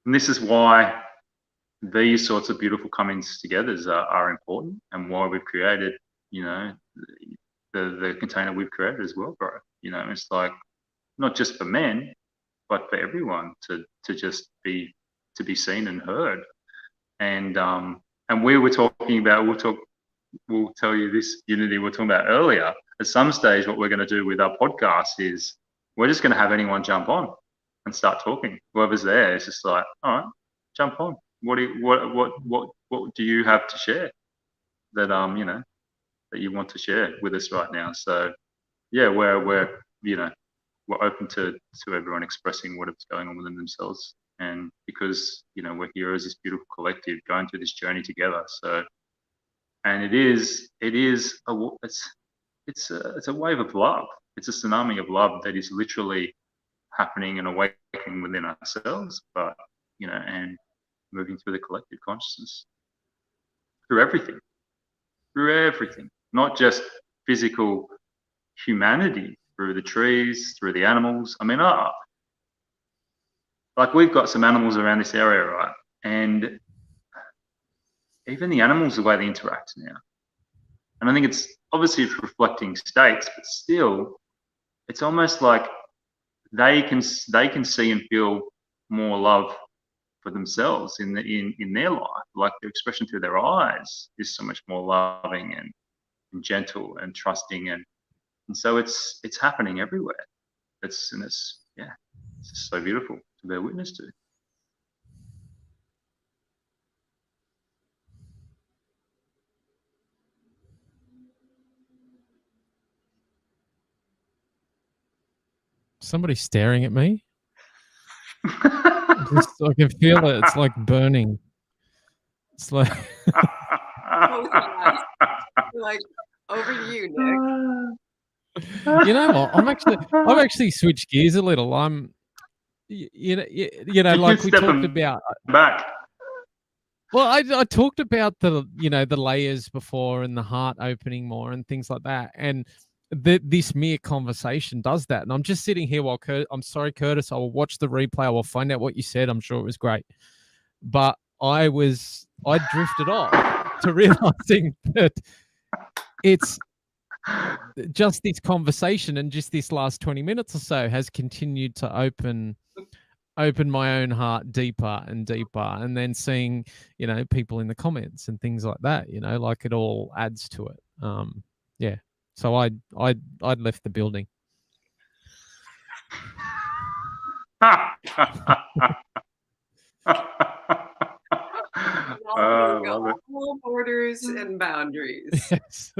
and this is why these sorts of beautiful comings together are important, and why we've created, the container we've created as well, bro. It's like not just for men, but for everyone to just be seen and heard. And we were talking about, we'll tell you this, Unity, we're talking about earlier. At some stage, what we're going to do with our podcast is we're just going to have anyone jump on and start talking. Whoever's there, it's just like, all right, jump on. What do you have to share that that you want to share with us right now? So yeah, we're open to everyone expressing what's going on within themselves, and because we're here as this beautiful collective going through this journey together. So, and it's a wave of love. It's a tsunami of love that is literally happening and awakening within ourselves, but and moving through the collective consciousness through everything, not just physical humanity, through the trees, through the animals. I mean, like we've got some animals around this area, right? And even the animals, the way they interact now. And I think it's obviously reflecting states, but still, it's almost like they can see and feel more love for themselves in their life. Like the expression through their eyes is so much more loving and gentle and trusting, and so it's happening everywhere. It's just so beautiful to bear witness to. Somebody's staring at me. I can feel it. It's like burning. It's like like over to you, Nick. You know what? I've actually switched gears a little. I'm, like we talked about back. Well, I talked about the layers before and the heart opening more and things like that, and this mere conversation does that. And I'm just sitting here while I'm sorry, Curtis. I will watch the replay. I will find out what you said. I'm sure it was great, but I drifted off to realizing that it's just this conversation and just this last 20 minutes or so has continued to open my own heart deeper and deeper, and then seeing people in the comments and things like that, like it all adds to it. So I'd left the building. All borders and boundaries. Yes.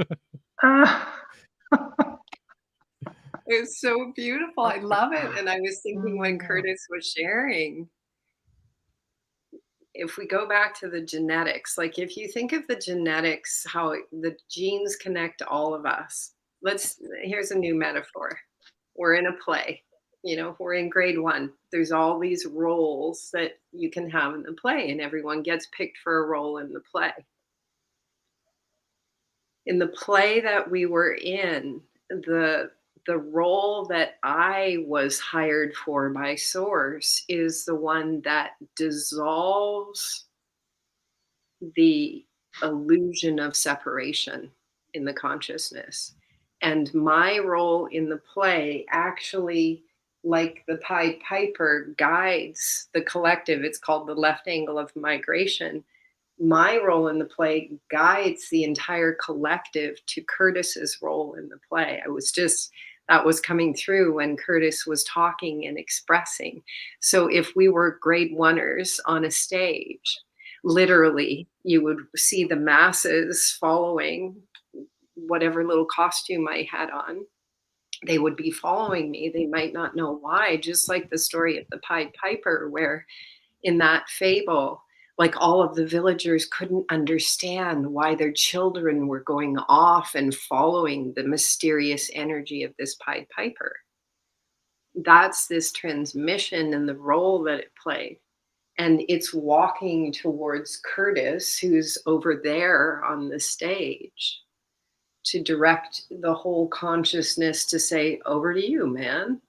It's so beautiful. I love it. And I was thinking when Curtis was sharing, if we go back to the genetics, like if you think of the genetics, how the genes connect all of us. Here's a new metaphor. We're in a play, we're in grade 1. There's all these roles that you can have in the play, and everyone gets picked for a role in the play. In the play that we were in, the role that I was hired for by Source is the one that dissolves the illusion of separation in the consciousness. And my role in the play actually, like the Pied Piper, guides the collective. It's called the left angle of migration. My role in the play guides the entire collective to Curtis's role in the play. That was coming through when Curtis was talking and expressing. So if we were grade 1ers on a stage, literally you would see the masses following whatever little costume I had on. They would be following me. They might not know why, just like the story of the Pied Piper, where in that fable, like all of the villagers couldn't understand why their children were going off and following the mysterious energy of this Pied Piper. That's this transmission and the role that it played. And it's walking towards Curtis, who's over there on the stage, to direct the whole consciousness to say, over to you, man.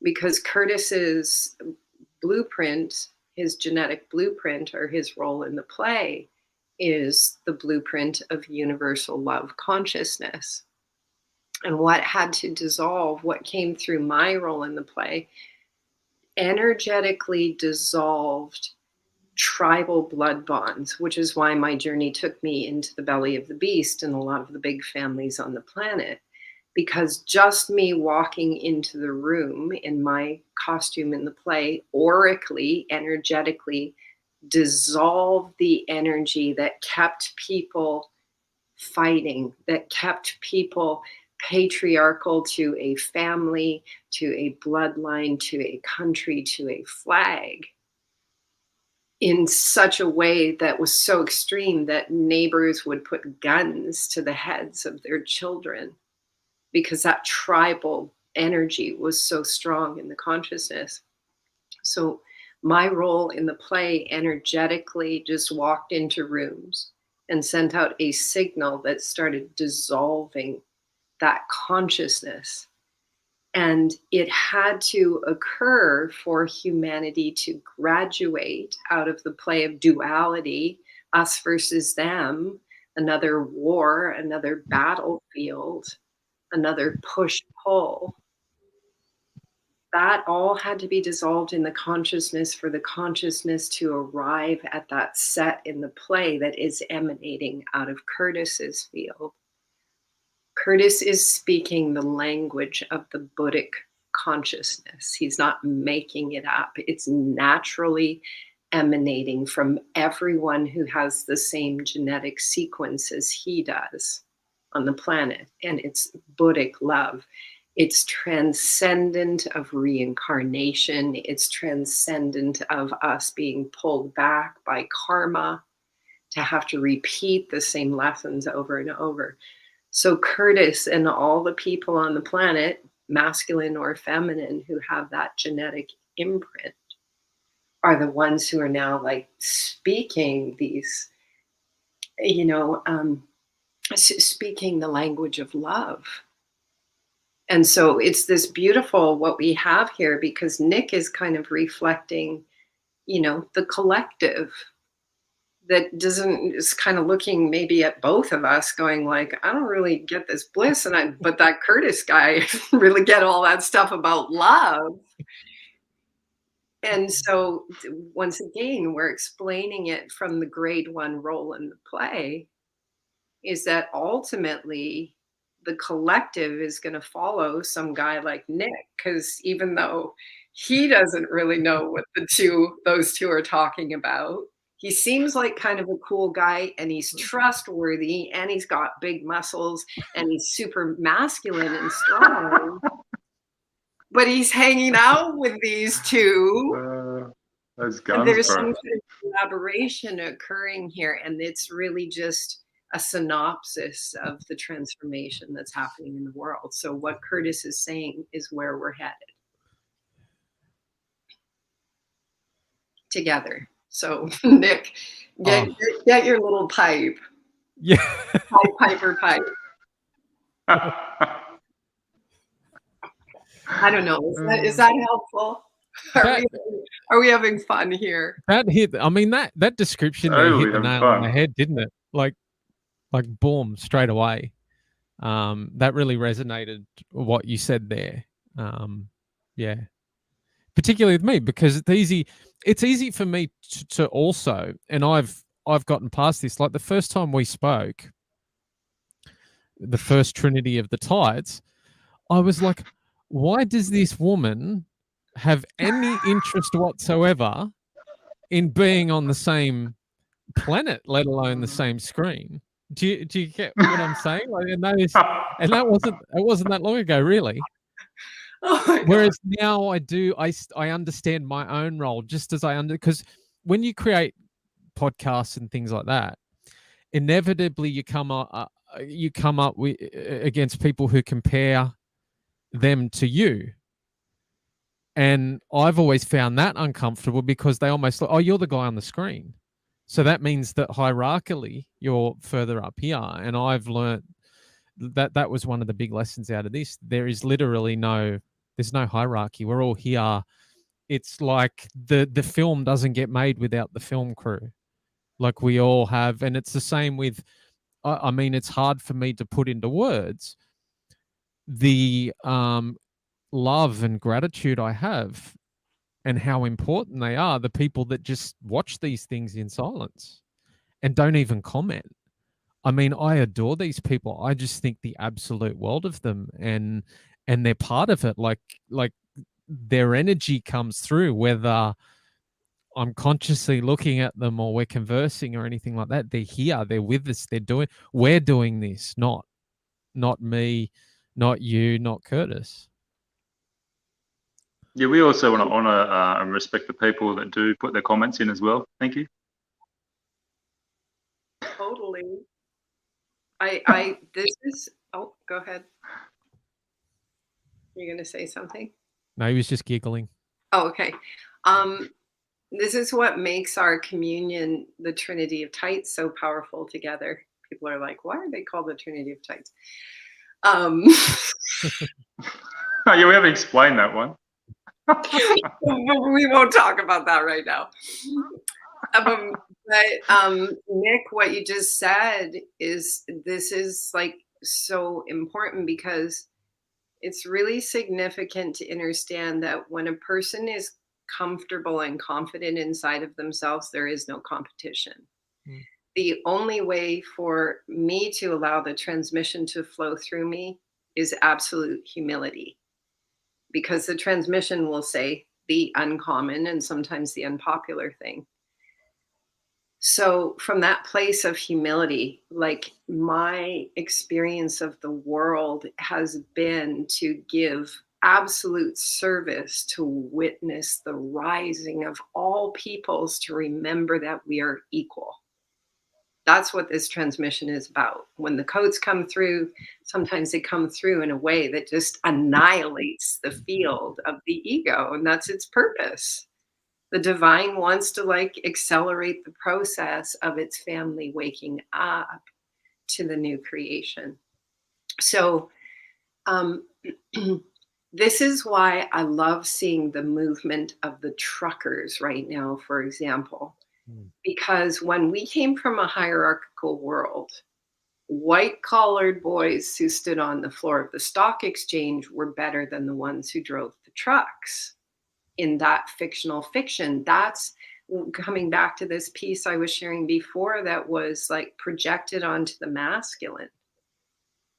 Because Curtis's blueprint, his genetic blueprint, or his role in the play, is the blueprint of universal love consciousness. And what had to dissolve, what came through my role in the play, energetically dissolved tribal blood bonds, which is why my journey took me into the belly of the beast and a lot of the big families on the planet. Because just me walking into the room in my costume in the play, aurically, energetically, dissolved the energy that kept people fighting, that kept people patriarchal to a family, to a bloodline, to a country, to a flag, in such a way that was so extreme that neighbors would put guns to the heads of their children, because that tribal energy was so strong in the consciousness. So my role in the play energetically just walked into rooms and sent out a signal that started dissolving that consciousness. And it had to occur for humanity to graduate out of the play of duality, us versus them, another war, another battlefield, another push-pull. That all had to be dissolved in the consciousness for the consciousness to arrive at that set in the play that is emanating out of Curtis's field. Curtis is speaking the language of the Buddhic consciousness. He's not making it up. It's naturally emanating from everyone who has the same genetic sequence as he does on the planet. And it's Buddhic love. It's transcendent of reincarnation. It's transcendent of us being pulled back by karma to have to repeat the same lessons over and over. So Curtis and all the people on the planet, masculine or feminine, who have that genetic imprint, are the ones who are now like speaking these, speaking the language of love. And so it's this beautiful what we have here, because Nick is kind of reflecting, the collective that is kind of looking maybe at both of us going like, I don't really get this bliss. But that Curtis guy really get all that stuff about love. And so once again, we're explaining it from the grade 1 role in the play, is that ultimately the collective is going to follow some guy like Nick, because even though he doesn't really know what those two are talking about, he seems like kind of a cool guy, and he's trustworthy, and he's got big muscles, and he's super masculine and strong. But he's hanging out with these two. Those guns, and there's some kind of collaboration occurring here, and it's really just a synopsis of the transformation that's happening in the world. So what Curtis is saying is where we're headed together. So Nick, get your little pipe. Yeah. Piper pipe. I don't know. Is that helpful? Are we having fun here? That hit. I mean, that description there hit the nail on the head, didn't it? Like boom, straight away. That really resonated what you said there. Yeah. Particularly with me, because it's easy for me to also, and I've gotten past this. Like the first time we spoke, the first Trinity of the Tides, I was like, why does this woman have any interest whatsoever in being on the same planet, let alone the same screen? Do you get what I'm saying? Like, and that wasn't that long ago, really. Oh, whereas now I understand my own role, just as because when you create podcasts and things like that, inevitably you come up with against people who compare them to you, And I've always found that uncomfortable because they almost like, oh, you're the guy on the screen. So that means that hierarchically you're further up here. And I've learned that was one of the big lessons out of this. There is literally there's no hierarchy. We're all here. It's like the film doesn't get made without the film crew. Like we all have, and it's the same with, I mean, it's hard for me to put into words the love and gratitude I have and how important they are, the people that just watch these things in silence and don't even comment. I mean, I adore these people. I just think the absolute world of them, and they're part of it. Like their energy comes through, whether I'm consciously looking at them or we're conversing or anything like that. They're here. They're with us. We're doing this, not me, not you, not Curtis. Yeah, we also want to honour and respect the people that do put their comments in as well. Thank you. Totally. Oh, go ahead. You're going to say something? No, he was just giggling. Oh, okay. This is what makes our communion, the Trinity of Tights, so powerful together. People are like, why are they called the Trinity of Tights? Oh, yeah, we haven't explained that one. We won't talk about that right now. But Nick, what you just said is like so important, because it's really significant to understand that when a person is comfortable and confident inside of themselves, there is no competition. The only way for me to allow the transmission to flow through me is absolute humility, because the transmission will say the uncommon and sometimes the unpopular thing. So from that place of humility, like my experience of the world has been to give absolute service, to witness the rising of all peoples, to remember that we are equal. That's what this transmission is about. When the codes come through, sometimes they come through in a way that just annihilates the field of the ego, and that's its purpose. The divine wants to like accelerate the process of its family waking up to the new creation. So this is why I love seeing the movement of the truckers right now, for example, because when we came from a hierarchical world, white-collared boys who stood on the floor of the stock exchange were better than the ones who drove the trucks. In that fictional fiction, that's coming back to this piece I was sharing before that was like projected onto the masculine.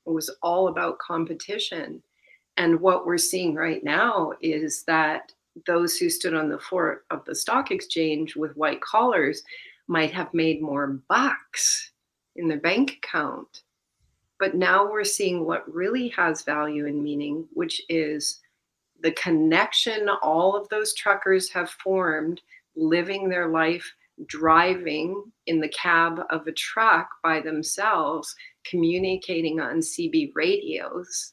It was all about competition. And what we're seeing right now is that those who stood on the floor of the stock exchange with white collars might have made more bucks in their bank account. But now we're seeing what really has value and meaning, which is the connection all of those truckers have formed, living their life, driving in the cab of a truck by themselves, communicating on CB radios,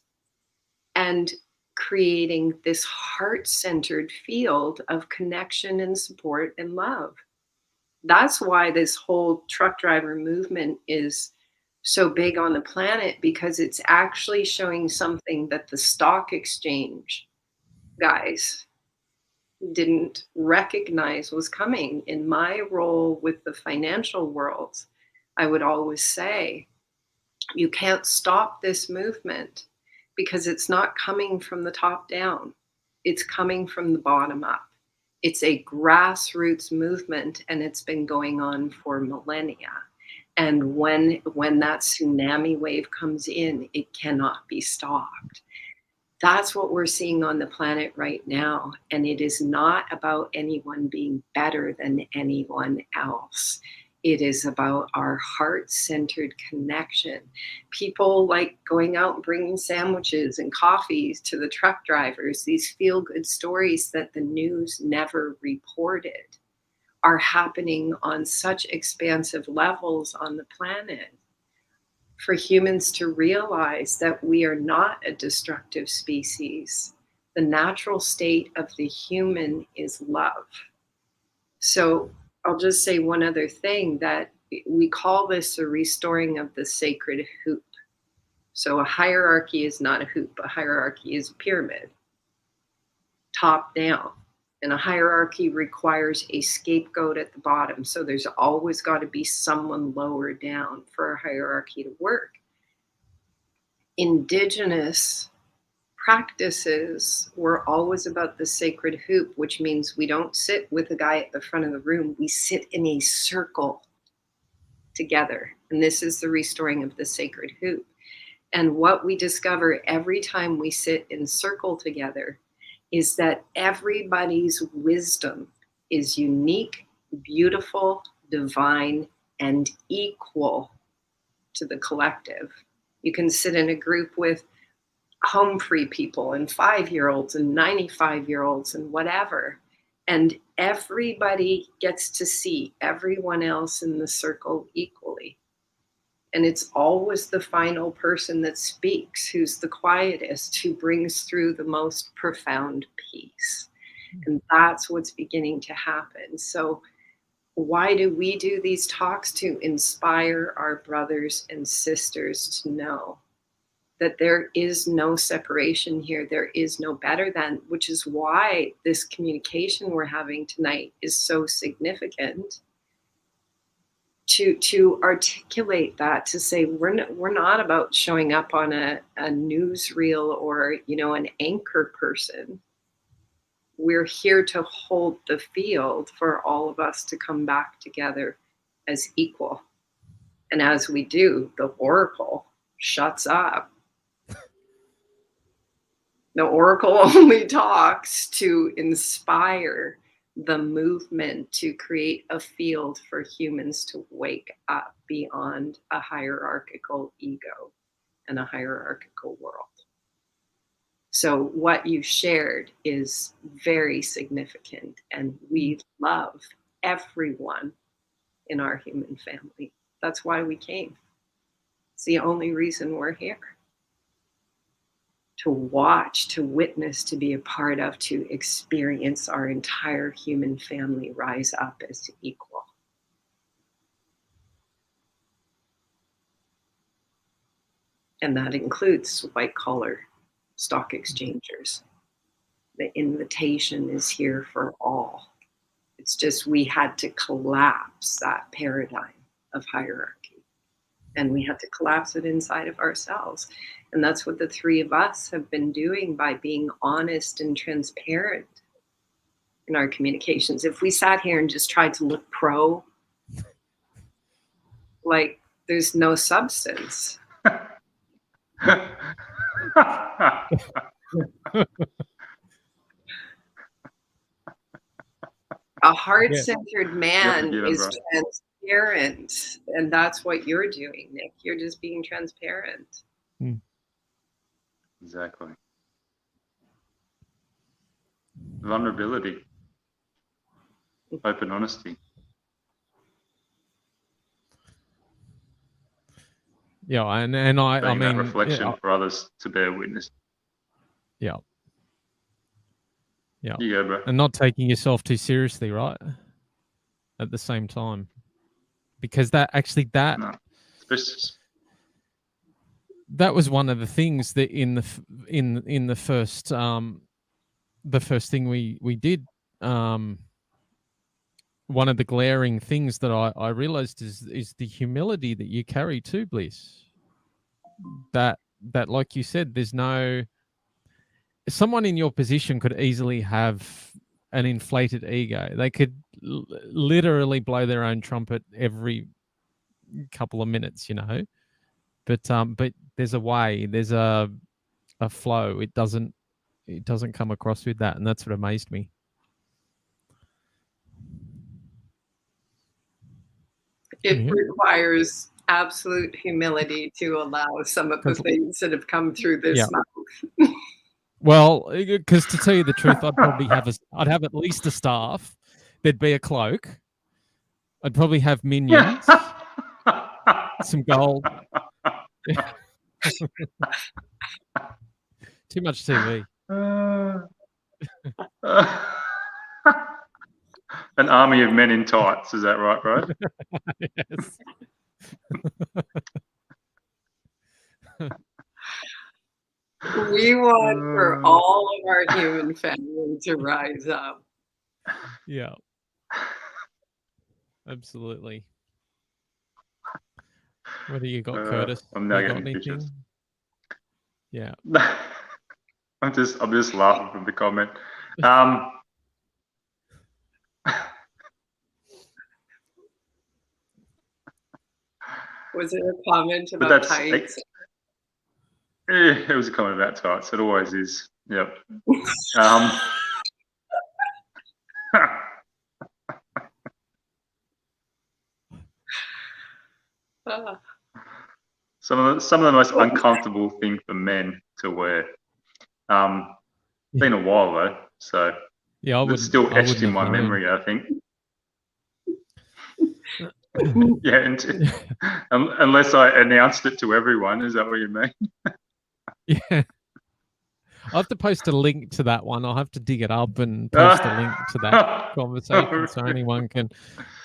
and creating this heart-centered field of connection and support and love. That's why this whole truck driver movement is so big on the planet, because it's actually showing something that the stock exchange guys didn't recognize was coming. In my role with the financial world, I would always say, you can't stop this movement because it's not coming from the top down. It's coming from the bottom up. It's a grassroots movement, and it's been going on for millennia. And when that tsunami wave comes in, it cannot be stopped. That's what we're seeing on the planet right now. And it is not about anyone being better than anyone else. It is about our heart-centered connection. People like going out and bringing sandwiches and coffees to the truck drivers. These feel-good stories that the news never reported are happening on such expansive levels on the planet. For humans to realize that we are not a destructive species, The natural state of the human is love. So I'll just say one other thing, that we call this a restoring of the sacred hoop. So a hierarchy is not a hoop. A hierarchy is a pyramid, top down. And a hierarchy requires a scapegoat at the bottom. So there's always got to be someone lower down for a hierarchy to work. Indigenous practices were always about the sacred hoop, which means we don't sit with a guy at the front of the room. We sit in a circle together. And this is the restoring of the sacred hoop. And what we discover every time we sit in circle together is that everybody's wisdom is unique, beautiful, divine, and equal to the collective. You can sit in a group with home free people and 5-year-olds and 95-year-olds and whatever. And everybody gets to see everyone else in the circle equally. And it's always the final person that speaks, who's the quietest, who brings through the most profound peace. And that's what's beginning to happen. So why do we do these talks? To inspire our brothers and sisters to know that there is no separation here. There is no better than, which is why this communication we're having tonight is so significant. To articulate that, to say we're not about showing up on a newsreel or, you know, an anchor person. We're here to hold the field for all of us to come back together as equal. And as we do, the oracle shuts up. The oracle only talks to inspire the movement, to create a field for humans to wake up beyond a hierarchical ego and a hierarchical world. So what you shared is very significant, and we love everyone in our human family. That's why we came. It's the only reason we're here. To watch, to witness, to be a part of, to experience our entire human family rise up as equal. And that includes white collar stock exchangers. The invitation is here for all. It's just we had to collapse that paradigm of hierarchy. And we had to collapse it inside of ourselves. And that's what the three of us have been doing by being honest and transparent in our communications. If we sat here and just tried to look pro, like there's no substance. A heart-centered man is transparent, and that's what you're doing, Nick. You're just being transparent. Exactly. Vulnerability, open honesty. Yeah, and I mean that reflection for others to bear witness. Yeah. Yeah. You go, bro. And not taking yourself too seriously, right? At the same time, because that was one of the things that in the first thing we did. One of the glaring things that I realized is the humility that you carry too, Bliss. That like you said, there's no. Someone in your position could easily have an inflated ego. They could literally blow their own trumpet every couple of minutes, you know. But there's a way, there's a flow. It doesn't come across with that, and that's what amazed me. It requires absolute humility to allow some of the things that have come through this mouth. Well, because to tell you the truth, I'd have at least a staff. There'd be a cloak. I'd probably have minions, some gold. Too much TV. An army of men in tights, is that right, bro? Yes. We want for all of our human family to rise up. Yeah. Absolutely. What do you got, Curtis? I'm now You got getting anything? pictures. Yeah. I'm just laughing from the comment. Was it a comment about tights? It was a comment about tights. It always is. Yep. Some of the most uncomfortable thing for men to wear. Been a while though, so yeah, it's still etched in my memory, I think. Yeah, unless I announced it to everyone, is that what you mean? Yeah. I'll have to post a link to that one. I'll have to dig it up and post a link to that conversation so anyone can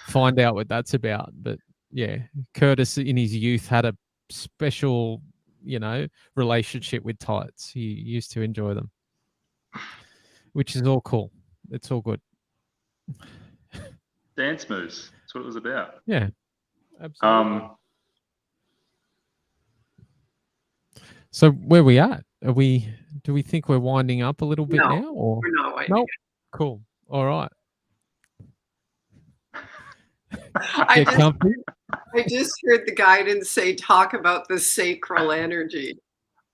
find out what that's about. But yeah, Curtis in his youth had a special, relationship with tights. He used to enjoy them, which is all cool. It's all good. Dance moves. That's what it was about. Yeah, absolutely. So where we at? Do we think we're winding up a little bit now? Or we're not winding nope. Cool. All right. I just heard the guidance say, talk about the sacral energy.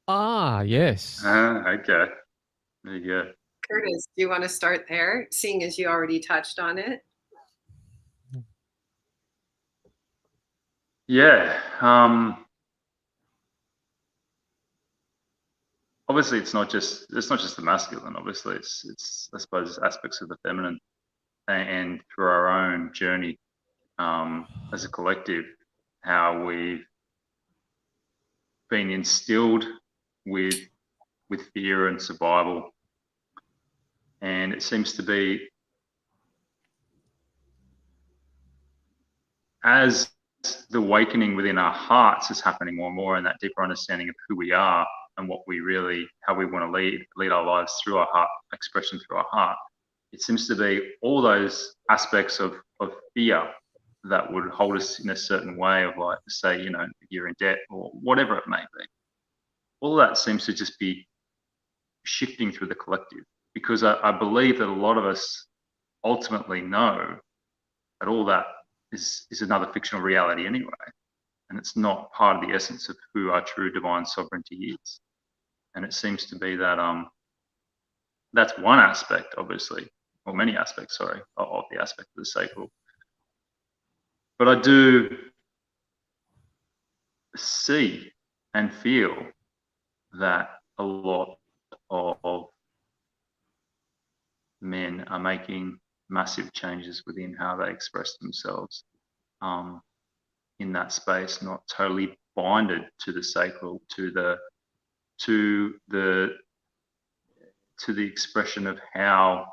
Ah, yes. Okay. There you go. Curtis, do you want to start there, seeing as you already touched on it? Yeah. Obviously, it's not just the masculine. Obviously, it's I suppose aspects of the feminine, and through our own journey as a collective, how we've been instilled with fear and survival, and it seems to be as the awakening within our hearts is happening more and more, and that deeper understanding of who we are and what we really, how we want to lead our lives through our heart, expression through our heart. It seems to be all those aspects of fear that would hold us in a certain way of, like, say, you're in debt or whatever it may be. All that seems to just be shifting through the collective, because I believe that a lot of us ultimately know that all that is another fictional reality anyway, and it's not part of the essence of who our true divine sovereignty is. And it seems to be that that's one aspect, obviously, or many aspects, sorry, of the aspect of the sacral. But I do see and feel that a lot of men are making massive changes within how they express themselves in that space, not totally binded to the sacral, to the expression of how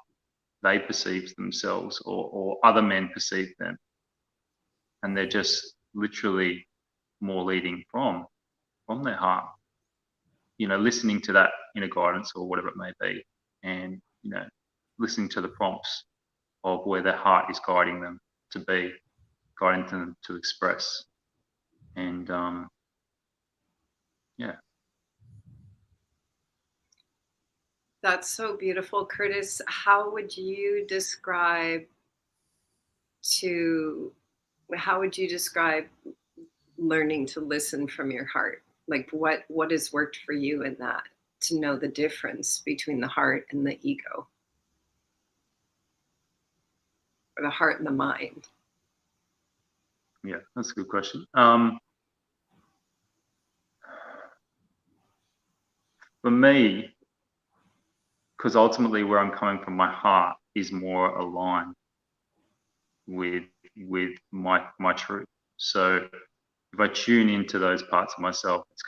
they perceive themselves or other men perceive them, and they're just literally more leading from their heart, listening to that inner guidance or whatever it may be, and listening to the prompts of where their heart is guiding them to be, guiding them to express. And yeah. That's so beautiful. Curtis, how would you describe learning to listen from your heart? Like what has worked for you in that, to know the difference between the heart and the ego, or the heart and the mind? Yeah, that's a good question. For me, because ultimately where I'm coming from, my heart is more aligned with my truth. So if I tune into those parts of myself, it's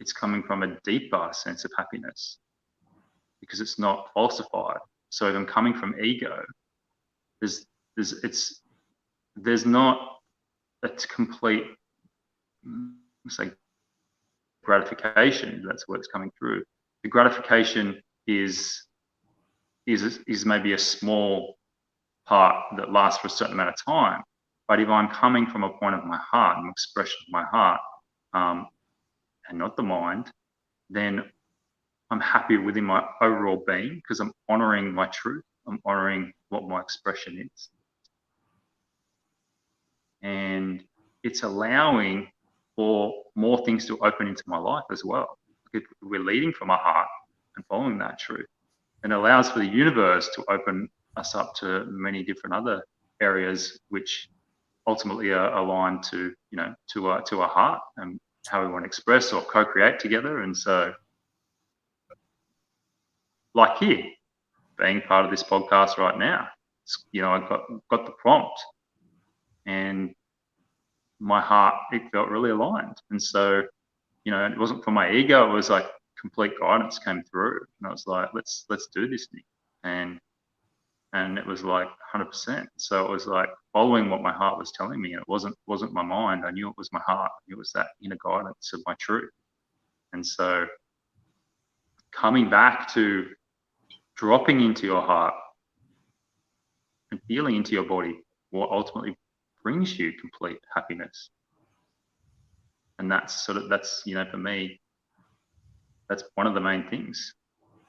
it's coming from a deeper sense of happiness because it's not falsified. So if I'm coming from ego, there's not a complete, say, gratification. That's what's coming through. The gratification is maybe a small part that lasts for a certain amount of time. But if I'm coming from a point of my heart, an expression of my heart, and not the mind, then I'm happy within my overall being because I'm honoring my truth. I'm honoring what my expression is. And it's allowing for more things to open into my life as well. If we're leading from our heart and following that truth, it allows for the universe to open us up to many different other areas which ultimately are aligned to, to our heart and how we want to express or co-create together. And so, like here, being part of this podcast right now, I got the prompt, and my heart, it felt really aligned. And so, it wasn't from my ego. It was like complete guidance came through, and I was like, let's do this thing. And it was like 100%. So it was like following what my heart was telling me. And it wasn't my mind. I knew it was my heart. It was that inner guidance of my truth. And so coming back to dropping into your heart and feeling into your body, what ultimately brings you complete happiness. And that's for me, that's one of the main things,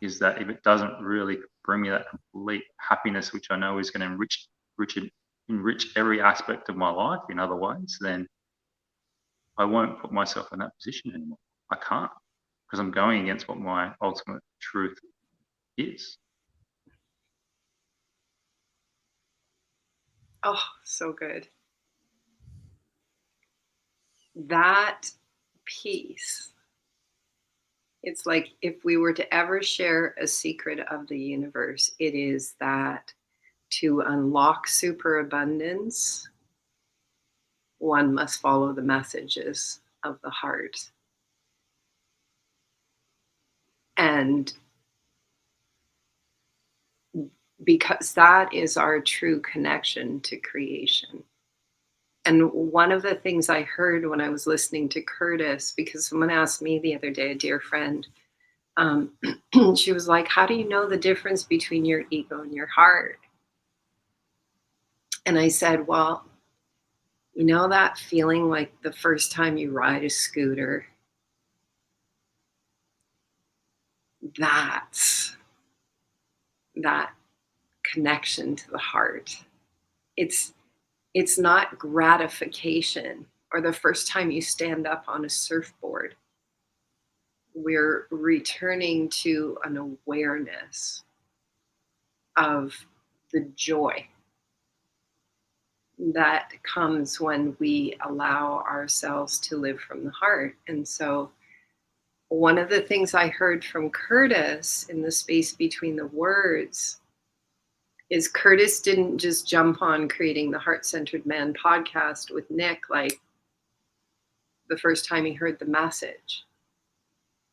is that if it doesn't really bring me that complete happiness, which I know is going to enrich every aspect of my life in other ways, then I won't put myself in that position anymore. I can't, because I'm going against what my ultimate truth is. Oh, so good. That piece, it's like if we were to ever share a secret of the universe, it is that to unlock superabundance, one must follow the messages of the heart. And because that is our true connection to creation. And one of the things I heard when I was listening to Curtis, because someone asked me the other day, a dear friend, she was like, how do you know the difference between your ego and your heart? And I said, well, that feeling like the first time you ride a scooter, that's that connection to the heart. It's not gratification, or the first time you stand up on a surfboard. We're returning to an awareness of the joy that comes when we allow ourselves to live from the heart. And so one of the things I heard from Curtis in the space between the words is Curtis didn't just jump on creating the Heart-Centered Man podcast with Nick like the first time he heard the message.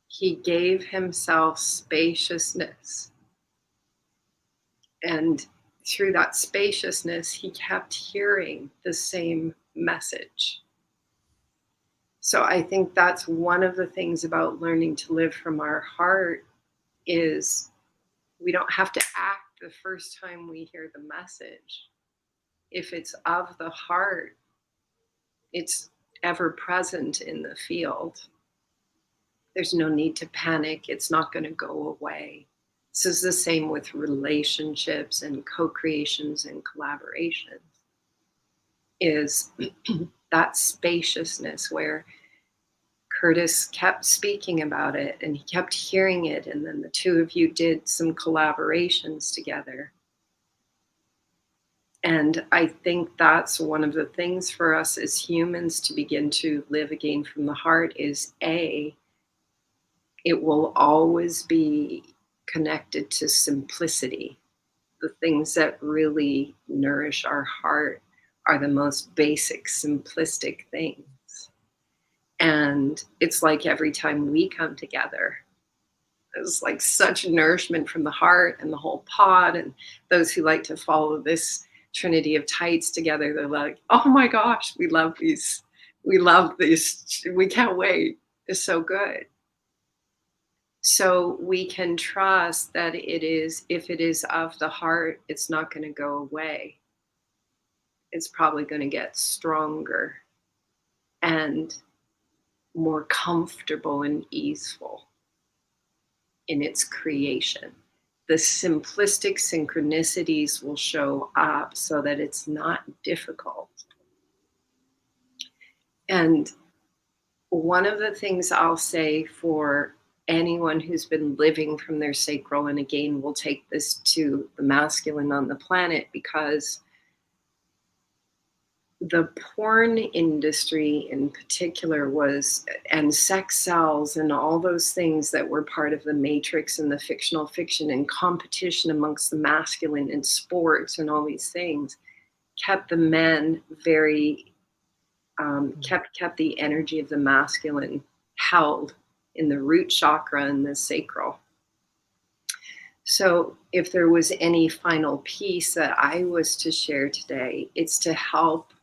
He gave himself spaciousness. And through that spaciousness, he kept hearing the same message. So I think that's one of the things about learning to live from our heart is we don't have to act the first time we hear the message. If it's of the heart, it's ever present in the field. There's no need to panic. It's not going to go away. This is the same with relationships and co-creations and collaborations, is that spaciousness where Curtis kept speaking about it and he kept hearing it. And then the two of you did some collaborations together. And I think that's one of the things for us as humans to begin to live again from the heart is it will always be connected to simplicity. The things that really nourish our heart are the most basic, simplistic things. And it's like every time we come together, it's like such nourishment from the heart and the whole pod. And those who like to follow this trinity of tights together, they're like, oh my gosh, we love these. We love these. We can't wait. It's so good. So we can trust that if it is of the heart, it's not going to go away. It's probably going to get stronger and more comfortable and easeful in its creation. The simplistic synchronicities will show up so that it's not difficult. And one of the things I'll say for anyone who's been living from their sacral, and again, we'll take this to the masculine on the planet, because the porn industry in particular and sex sells and all those things that were part of the matrix and the fictional fiction and competition amongst the masculine and sports and all these things kept the men very, kept the energy of the masculine held in the root chakra and the sacral. So if there was any final piece that I was to share today, it's to help.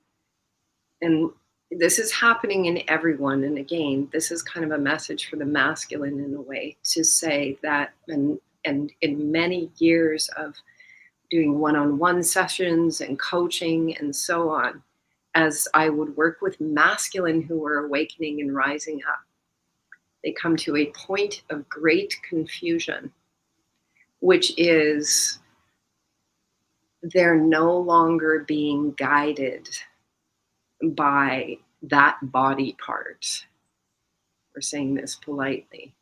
And this is happening in everyone. And again, this is kind of a message for the masculine in a way, to say that, and in many years of doing one-on-one sessions and coaching and so on, as I would work with masculine who were awakening and rising up, they come to a point of great confusion, which is they're no longer being guided by that body part. We're saying this politely.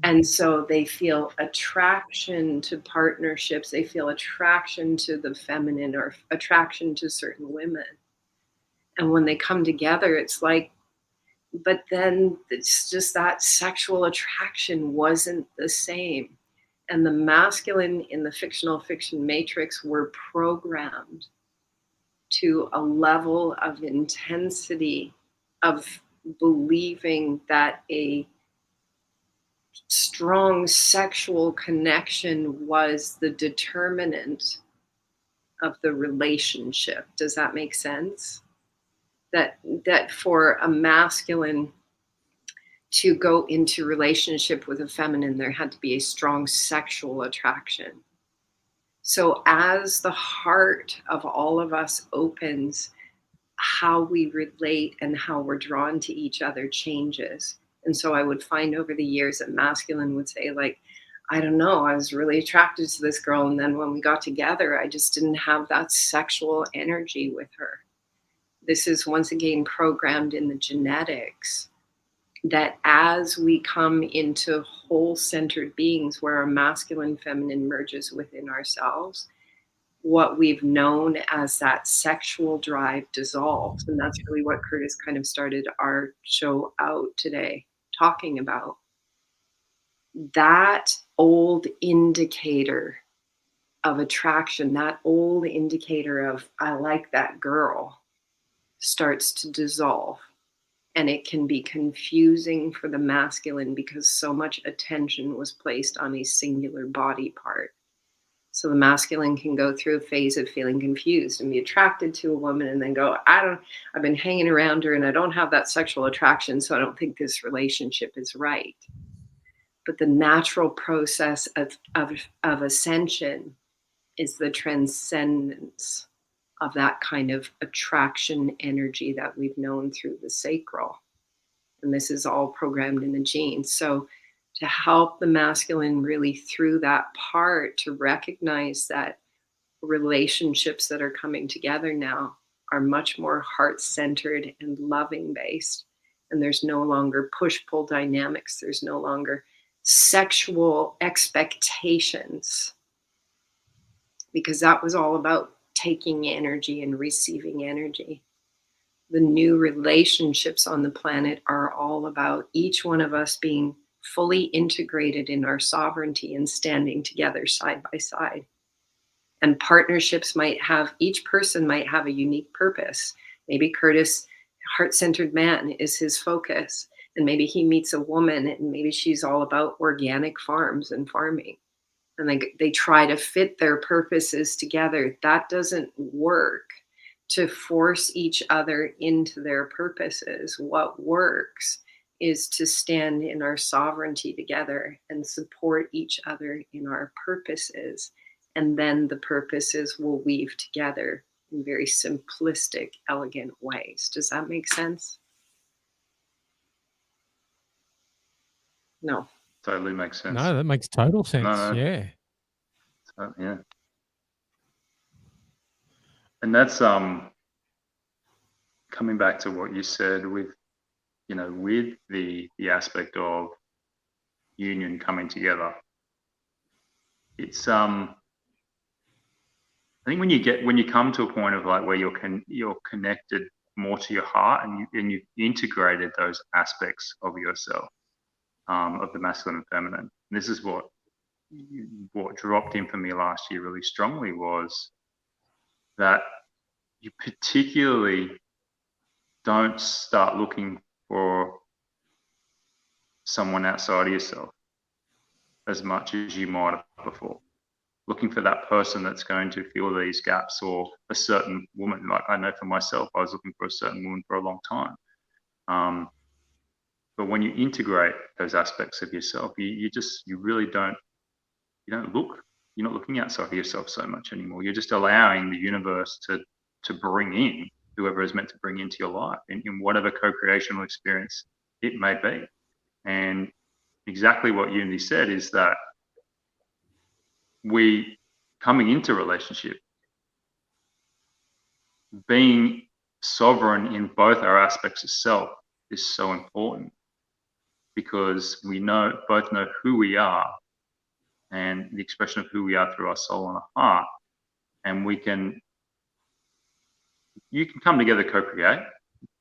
And so they feel attraction to partnerships. They feel attraction to the feminine or attraction to certain women. And when they come together, it's like, but then it's just that sexual attraction wasn't the same. And the masculine in the fictional fiction matrix were programmed to a level of intensity of believing that a strong sexual connection was the determinant of the relationship. Does that make sense? That for a masculine to go into relationship with a feminine, there had to be a strong sexual attraction. So as the heart of all of us opens, how we relate and how we're drawn to each other changes. And so I would find over the years that masculine would say, like, I don't know, I was really attracted to this girl. And then when we got together, I just didn't have that sexual energy with her. This is once again programmed in the genetics, that as we come into whole-centered beings where our masculine feminine merges within ourselves, what we've known as that sexual drive dissolves. And that's really what Curtis kind of started our show out today talking about. That old indicator of attraction, that old indicator of I like that girl, starts to dissolve. And it can be confusing for the masculine because so much attention was placed on a singular body part. So the masculine can go through a phase of feeling confused and be attracted to a woman and then go, I've been hanging around her and I don't have that sexual attraction, so I don't think this relationship is right. But the natural process of ascension is the transcendence of that kind of attraction energy that we've known through the sacral. And this is all programmed in the genes. So to help the masculine really through that part to recognize that relationships that are coming together now are much more heart-centered and loving-based. And there's no longer push-pull dynamics. There's no longer sexual expectations, because that was all about taking energy and receiving energy. The new relationships on the planet are all about each one of us being fully integrated in our sovereignty and standing together side by side. And partnerships each person might have a unique purpose. Maybe Curtis heart-centered man is his focus. And maybe he meets a woman and maybe she's all about organic farms and farming. And they try to fit their purposes together. That doesn't work to force each other into their purposes. What works is to stand in our sovereignty together and support each other in our purposes. And then the purposes will weave together in very simplistic, elegant ways. Does that make sense? No. Totally makes sense. No, that makes total sense. No. Yeah. Yeah. And that's coming back to what you said with, with the aspect of union coming together. It's I think when you come to a point of like where you're connected more to your heart and you've integrated those aspects of yourself, of the masculine and feminine. And this is what dropped in for me last year really strongly, was that you particularly don't start looking for someone outside of yourself as much as you might have before. Looking for that person that's going to fill these gaps, or a certain woman. Like I know for myself, I was looking for a certain woman for a long time. But when you integrate those aspects of yourself, you really don't look. You're not looking outside of yourself so much anymore. You're just allowing the universe to bring in whoever is meant to bring into your life in whatever co-creational experience it may be. And exactly what Unity said is that we, coming into relationship, being sovereign in both our aspects of self is so important, because we both know who we are and the expression of who we are through our soul and our heart. And you can come together, co-create,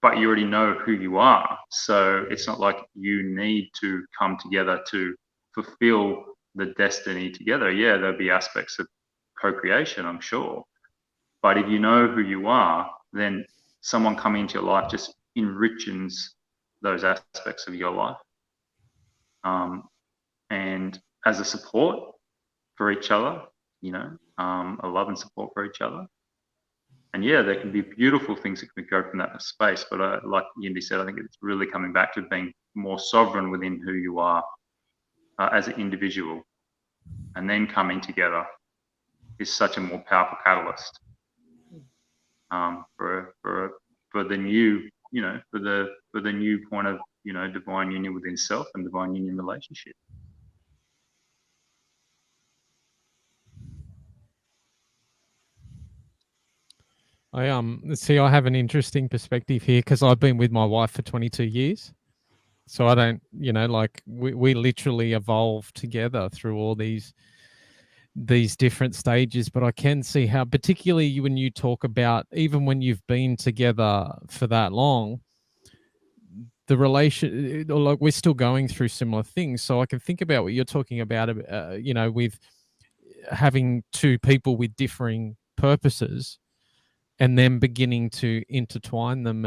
but you already know who you are. So it's not like you need to come together to fulfill the destiny together. Yeah, there'll be aspects of co-creation, I'm sure. But if you know who you are, then someone coming into your life just enriches those aspects of your life. And as a support for each other, a love and support for each other. And yeah, there can be beautiful things that can go from that space. But like Yindi said, I think it's really coming back to being more sovereign within who you are as an individual, and then coming together is such a more powerful catalyst for the new, for the new point of divine union within self and divine union relationship. I have an interesting perspective here, because I've been with my wife for 22 years. So I don't, we literally evolved together through all these different stages. But I can see how, particularly when you talk about, even when you've been together for that long, the relation, like we're still going through similar things. So I can think about what you're talking about, with having two people with differing purposes, and then beginning to intertwine them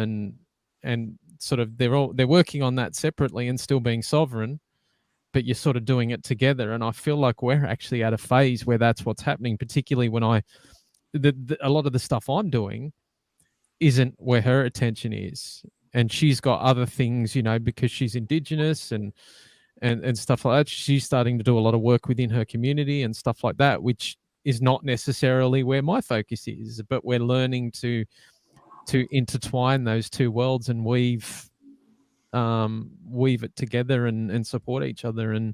and sort of they're working on that separately and still being sovereign, but you're sort of doing it together. And I feel like we're actually at a phase where that's what's happening, particularly when a lot of the stuff I'm doing isn't where her attention is, and she's got other things, because she's Indigenous and stuff like that. She's starting to do a lot of work within her community and stuff like that, which is not necessarily where my focus is, but we're learning to intertwine those two worlds and weave it together and support each other and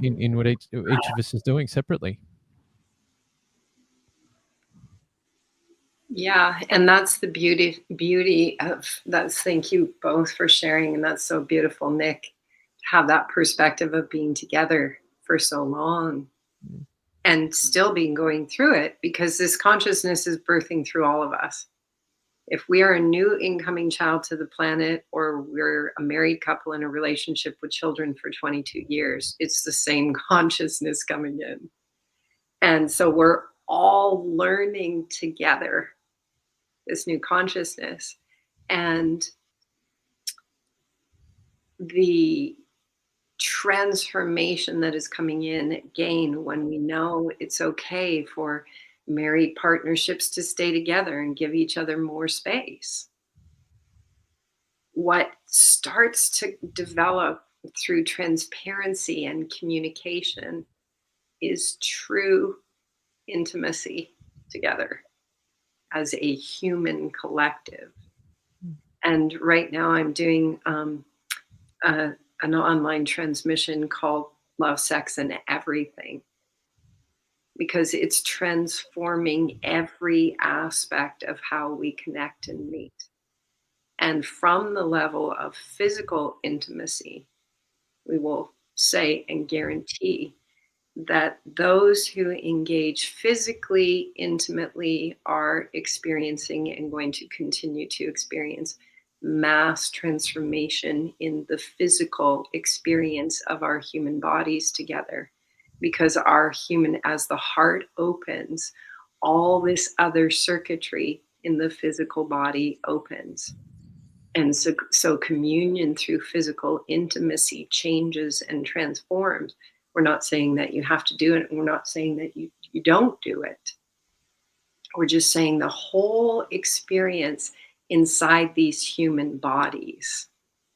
in what each of us is doing separately. Yeah, and that's the beauty of that. Thank you both for sharing, and that's so beautiful, Nick, to have that perspective of being together for so long. And still being going through it, because this consciousness is birthing through all of us. If we are a new incoming child to the planet, or we're a married couple in a relationship with children for 22 years, it's the same consciousness coming in. And so we're all learning together this new consciousness. And the transformation that is coming in again when we know it's okay for married partnerships to stay together and give each other more space. What starts to develop through transparency and communication is true intimacy together as a human collective. And right now I'm doing an online transmission called Love, Sex, and Everything, because it's transforming every aspect of how we connect and meet. And from the level of physical intimacy, we will say and guarantee that those who engage physically intimately are experiencing and going to continue to experience mass transformation in the physical experience of our human bodies together, because our human, as the heart opens, all this other circuitry in the physical body opens. And so communion through physical intimacy changes and transforms. We're not saying that you have to do it. We're not saying that you don't do it. We're just saying the whole experience inside these human bodies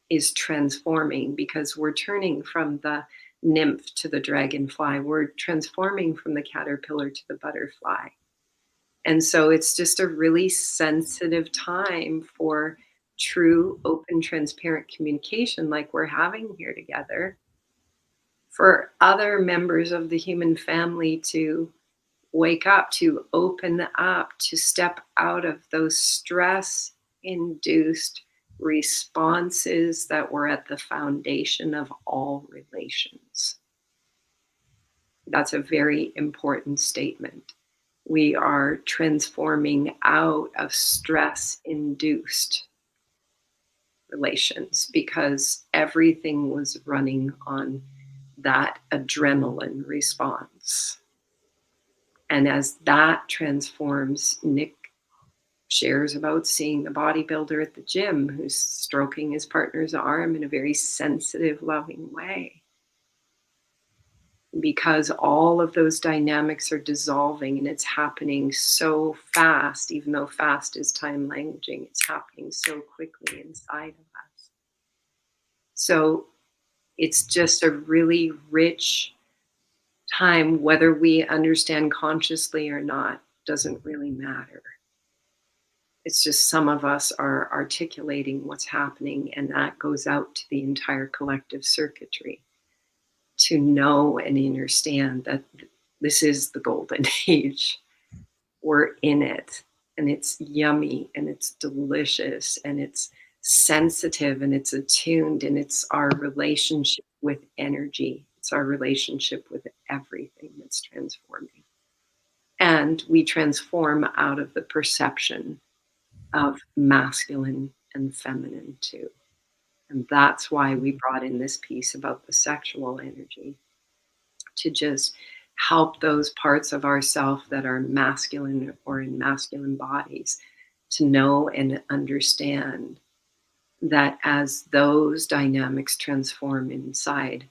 is transforming, because we're turning from the nymph to the dragonfly. We're transforming from the caterpillar to the butterfly. And so it's just a really sensitive time for true, open, transparent communication like we're having here together, for other members of the human family to wake up, to open up, to step out of those stress-induced responses that were at the foundation of all relations. That's a very important statement. We are transforming out of stress-induced relations because everything was running on that adrenaline response. And as that transforms, Nick shares about seeing the bodybuilder at the gym who's stroking his partner's arm in a very sensitive, loving way. Because all of those dynamics are dissolving, and it's happening so fast, even though fast is time languaging, it's happening so quickly inside of us. So it's just a really rich time, whether we understand consciously or not, doesn't really matter. It's just some of us are articulating what's happening, and that goes out to the entire collective circuitry to know and understand that this is the golden age. We're in it, and it's yummy, and it's delicious, and it's sensitive, and it's attuned, and it's our relationship with energy. It's our relationship with everything that's transforming. And we transform out of the perception of masculine and feminine too. And that's why we brought in this piece about the sexual energy, to just help those parts of ourself that are masculine or in masculine bodies to know and understand that as those dynamics transform inside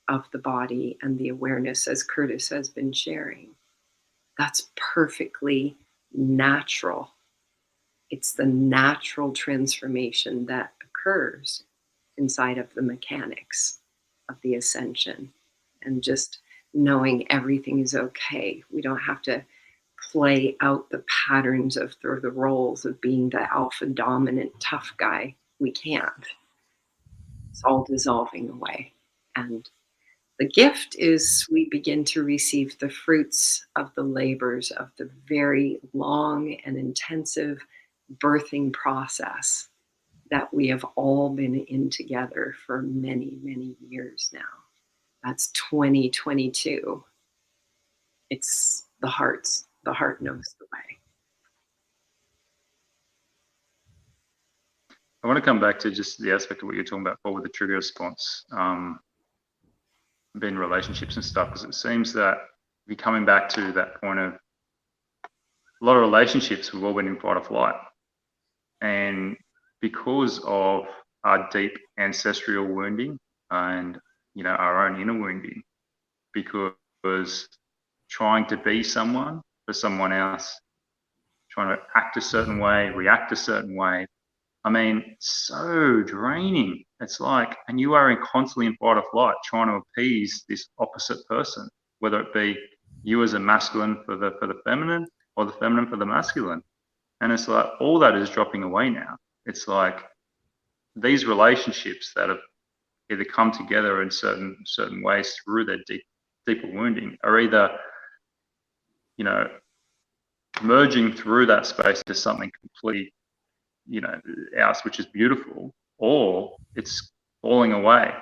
of the body and the awareness, as Curtis has been sharing, that's perfectly natural. It's the natural transformation that occurs inside of the mechanics of the ascension, and just knowing everything is okay. We don't have to play out the patterns of the roles of being the alpha dominant tough guy. We can't. It's all dissolving away. And the gift is we begin to receive the fruits of the labors of the very long and intensive birthing process that we have all been in together for many, many years now. That's 2022. It's the heart knows the way. I want to come back to just the aspect of what you're talking about, Paul, with the trigger response, being relationships and stuff, because it seems that we're coming back to that point of a lot of relationships, we've all been in fight or flight. And because of our deep ancestral wounding and, our own inner wounding, because trying to be someone for someone else, trying to act a certain way, react a certain way, so draining. It's like, and you are constantly in fight or flight, trying to appease this opposite person, whether it be you as a masculine for the feminine or the feminine for the masculine. And it's like, all that is dropping away now. It's like these relationships that have either come together in certain ways through their deeper wounding are either, merging through that space to something completely, else, which is beautiful, or it's falling away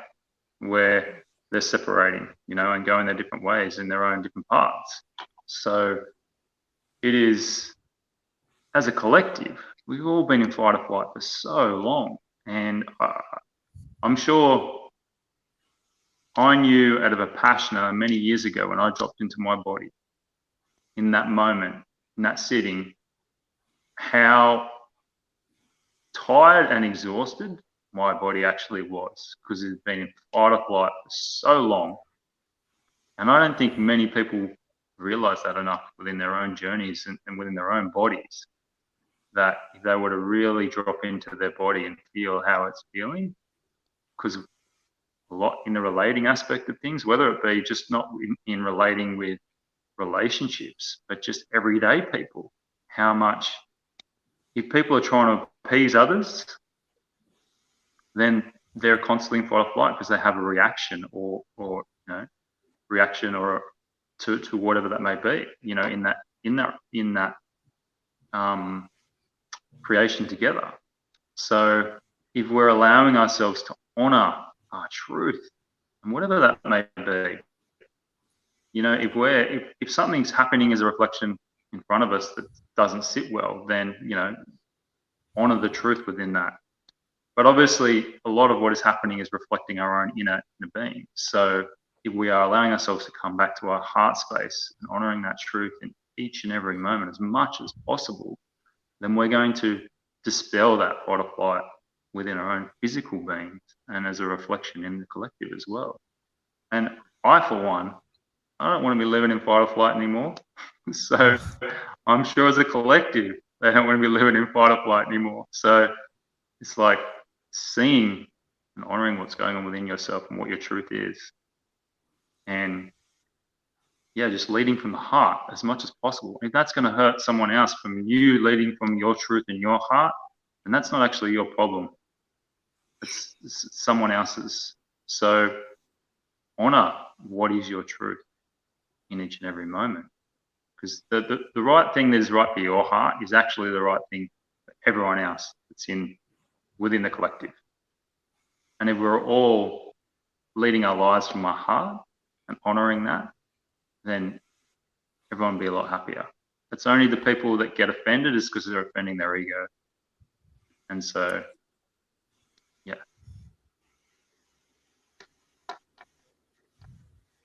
where they're separating, and going their different ways in their own different paths. So it is, as a collective, we've all been in fight or flight for so long. And I'm sure I knew out of a passion many years ago when I dropped into my body, in that moment, in that sitting, how tired and exhausted my body actually was, because it's been in fight or flight for so long. And I don't think many people realize that enough within their own journeys and within their own bodies, that if they were to really drop into their body and feel how it's feeling, because a lot in the relating aspect of things, whether it be just not in relating with relationships, but just everyday people, how much, if people are trying to appease others, then they're constantly in fight or flight because they have a reaction or reaction or to whatever that may be, in that creation together. So if we're allowing ourselves to honor our truth and whatever that may be, if something's happening as a reflection in front of us that doesn't sit well, then honor the truth within that. But obviously, a lot of what is happening is reflecting our own inner being. So if we are allowing ourselves to come back to our heart space and honoring that truth in each and every moment as much as possible, then we're going to dispel that fight or flight within our own physical beings and as a reflection in the collective as well. And I, for one, I don't want to be living in fight or flight anymore. So I'm sure as a collective, they don't want to be living in fight or flight anymore. So it's like seeing and honoring what's going on within yourself and what your truth is. And just leading from the heart as much as possible. If that's going to hurt someone else from you leading from your truth in your heart, then that's not actually your problem. It's someone else's. So honor what is your truth in each and every moment. Because the right thing that is right for your heart is actually the right thing for everyone else that's within the collective. And if we're all leading our lives from our heart and honoring that, then everyone will be a lot happier. It's only the people that get offended is because they're offending their ego. And so,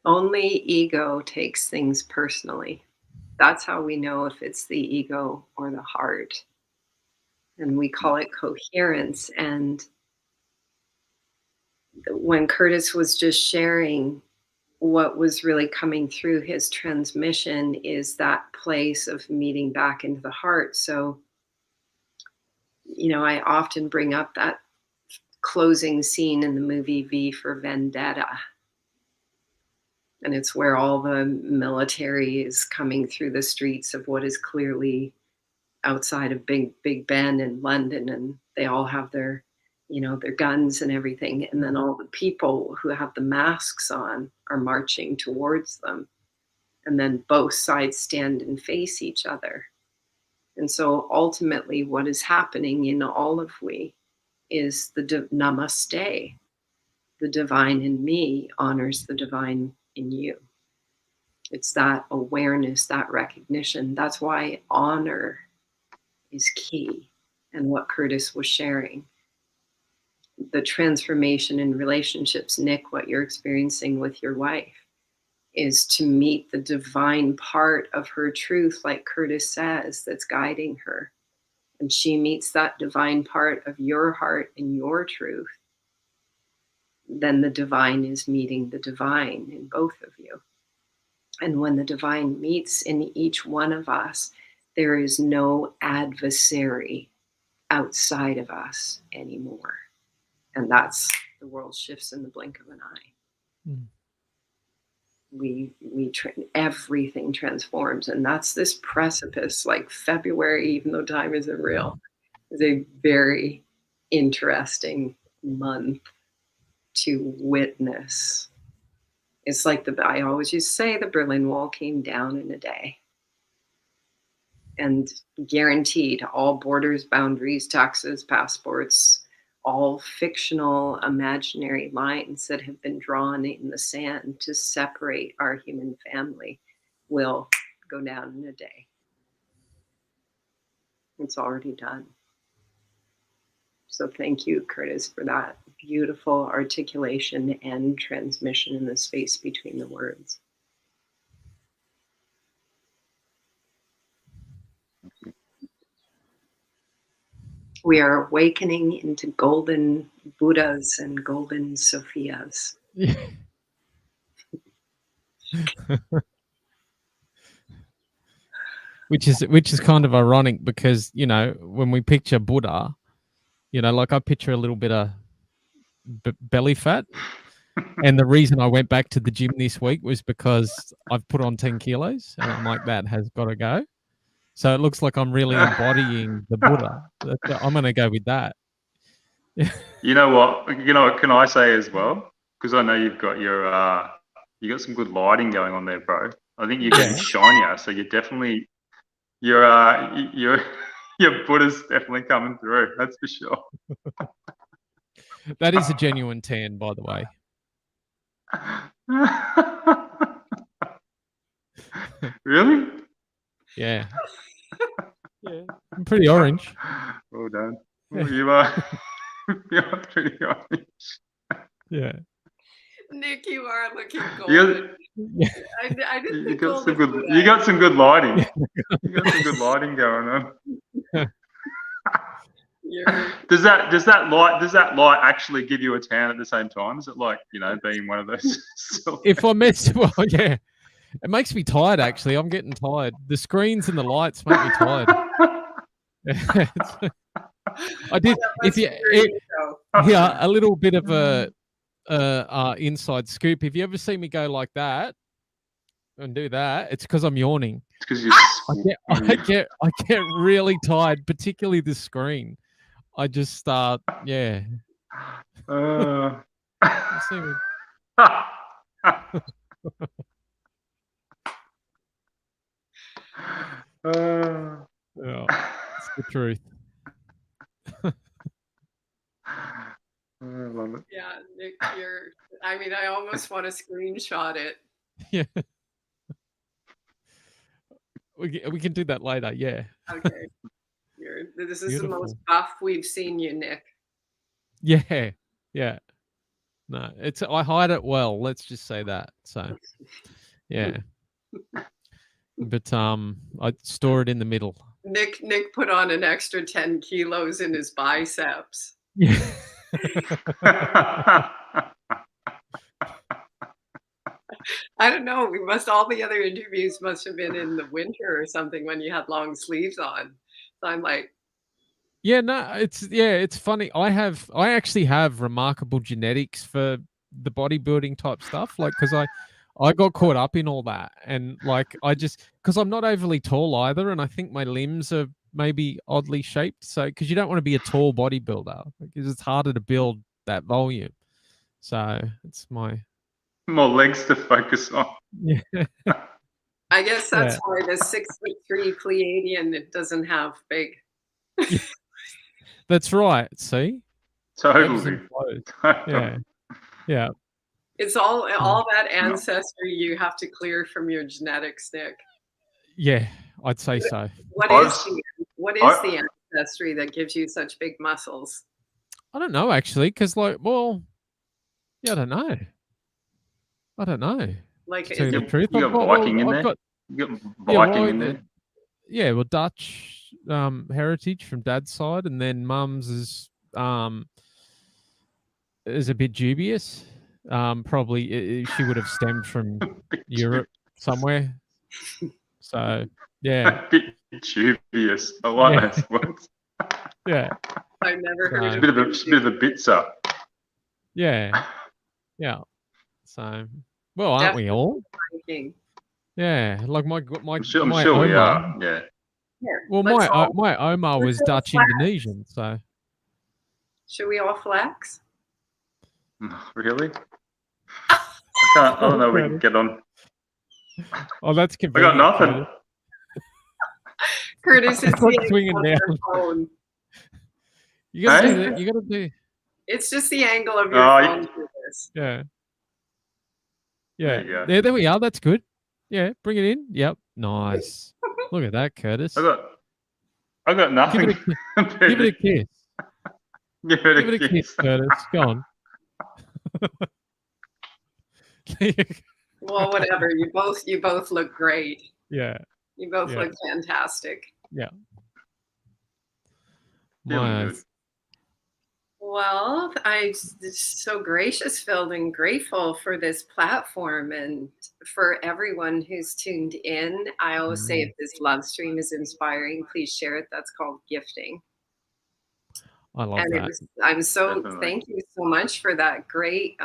Only ego takes things personally. That's how we know if it's the ego or the heart. And we call it coherence. And when Curtis was just sharing, what was really coming through his transmission is that place of meeting back into the heart. So, I often bring up that closing scene in the movie V for Vendetta. And it's where all the military is coming through the streets of what is clearly outside of Big Ben in London. And they all have their guns and everything. And then all the people who have the masks on are marching towards them. And then both sides stand and face each other. And so ultimately what is happening in all of we is the namaste. The divine in me honors the divine in you. It's that awareness, that recognition. That's why honor is key. And what Curtis was sharing. The transformation in relationships, Nick, what you're experiencing with your wife, is to meet the divine part of her truth, like Curtis says, that's guiding her, and she meets that divine part of your heart and your truth, then the divine is meeting the divine in both of you. And when the divine meets in each one of us, there is no adversary outside of us anymore. And that's, the world shifts in the blink of an eye. Mm. Everything transforms. And that's this precipice, like February, even though time isn't real, is a very interesting month to witness. It's like I always used to say, the Berlin Wall came down in a day. And guaranteed, all borders, boundaries, taxes, passports, all fictional, imaginary lines that have been drawn in the sand to separate our human family will go down in a day. It's already done. So thank you, Curtis, for that beautiful articulation and transmission in the space between the words. We are awakening into golden Buddhas and golden Sophias. Yeah. Which is kind of ironic because, you know, when we picture Buddha, you know, like I picture a little bit of belly fat. And the reason I went back to the gym this week was because I've put on 10 kilos and I'm like, that has got to go. So it looks like I'm really embodying the Buddha. I'm going to go with that. You know what? Can I say as well? Because I know you've got you got some good lighting going on there, bro. I think you're getting shinier. So you're definitely, your Buddha's definitely coming through. That's for sure. That is a genuine tan, by the way. Really? Yeah. Yeah. I'm pretty orange. Well done. Well, you are pretty orange. Yeah. Nick, you are looking golden. I didn't you got some good. You got some good lighting. You got some good lighting going on. Does that light actually give you a tan at the same time? Is it like, you know, being one of those? If I miss, well, yeah, it makes me tired. Actually, I'm getting tired. The screens and the lights make me tired. I did. A little bit of a inside scoop. If you ever see me go like that and do that, it's because I'm yawning. It's because I get really tired, particularly the screen. I just start, yeah. Yeah, it's the truth. I love it. Yeah, Nick, I almost want to screenshot it. Yeah. We can do that later, yeah. Okay. This is beautiful. The most buff we've seen you, Nick. Yeah, yeah. No, I hide it well. Let's just say that. So, yeah. But I store it in the middle. Nick put on an extra 10 kilos in his biceps. Yeah. I don't know. All the other interviews must have been in the winter or something when you had long sleeves on. So I'm like, yeah, no, it's funny. I actually have remarkable genetics for the bodybuilding type stuff. Like, because I got caught up in all that, and like because I'm not overly tall either, and I think my limbs are maybe oddly shaped. So because you don't want to be a tall bodybuilder because it's harder to build that volume. So it's my more legs to focus on. Yeah. I guess that's why the 6'3" Pleiadian, it doesn't have big. That's right. See, totally. Yeah, yeah. It's all that ancestry you have to clear from your genetics, Nick. Yeah, I'd say so. What is the ancestry that gives you such big muscles? I don't know actually, because I don't know. Like, to tell you the truth, you got Viking in there. You got Viking in there. Yeah, well, Dutch heritage from dad's side, and then mum's is a bit dubious. Probably she would have stemmed from Europe somewhere. So yeah, a bit dubious. I like those words. Yeah, I've never heard a bit of a bitzer. Yeah. So, well, aren't we all? Viking. Yeah, like my I'm sure my we Oma. are. Yeah. Well, my Oma was Dutch Indonesian, so. Should we all flex? Really? I don't know. We can get on. Oh, that's I convenient. got nothing. Curtis is swinging down. Phone. You got to do that. You got to do. It's just the angle of your phone. Curtis. Yeah. There we are. That's good. Yeah, bring it in. Yep, nice. Look at that, Curtis. I got nothing. Give it a kiss. Give it a kiss, Curtis. Go on. Well, whatever. You both look great. Yeah. You both look fantastic. Yeah. Well, I'm so gracious, filled, and grateful for this platform and for everyone who's tuned in. I always say if this love stream is inspiring, please share it. That's called gifting. I love that. Thank you so much for that great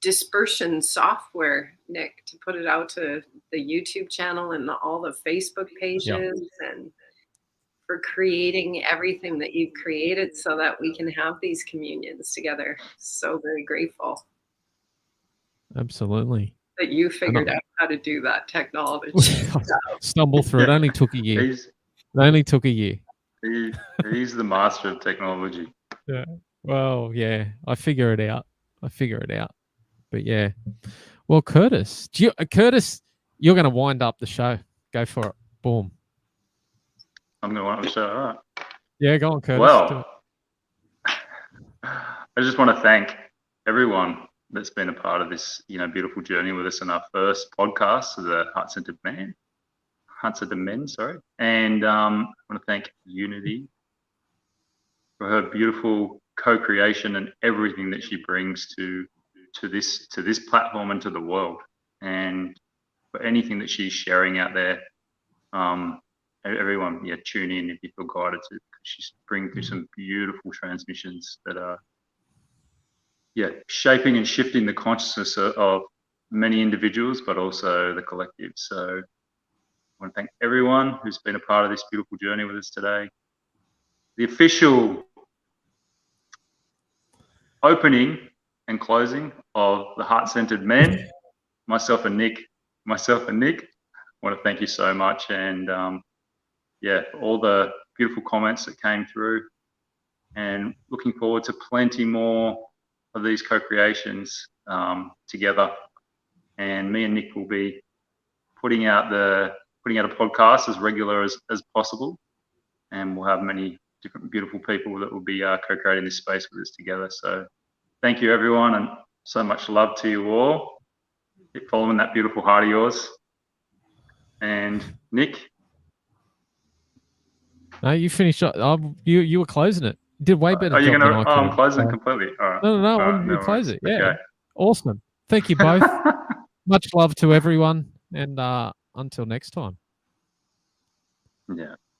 dispersion software, Nick, to put it out to the YouTube channel and all the Facebook pages and for creating everything that you've created so that we can have these communions together. So very grateful. Absolutely. That you figured out how to do that technology. Stumble through it. Only took a year. It only took a year. He's the master of technology. Yeah. Well, yeah. I figure it out. But yeah. Well, Curtis, you're going to wind up the show. Go for it. Boom. I'm going to wind up the show. All right. Yeah, go on, Curtis. Well, I just want to thank everyone that's been a part of this, beautiful journey with us in our first podcast of the Heart-Centered Men. And I want to thank Unity for her beautiful co-creation and everything that she brings to this platform and to the world, and for anything that she's sharing out there. Everyone, tune in if you feel guided to, because she's bringing through some beautiful transmissions that are, shaping and shifting the consciousness of many individuals, but also the collective. So I want to thank everyone who's been a part of this beautiful journey with us today. The official opening and closing of the Heart-Centered Men, myself and Nick. I want to thank you so much, and for all the beautiful comments that came through, and looking forward to plenty more of these co-creations together. And me and Nick will be putting out a podcast as regular as possible, and we'll have many different beautiful people that will be co-creating this space with us together. So thank you, everyone, and so much love to you all. Keep following that beautiful heart of yours. And Nick? No, you finished up. You were closing it. You did way better. I'm closing it completely. All right. No, we'll close it. Yeah. Okay. Awesome. Thank you both. Much love to everyone, and until next time. Yeah.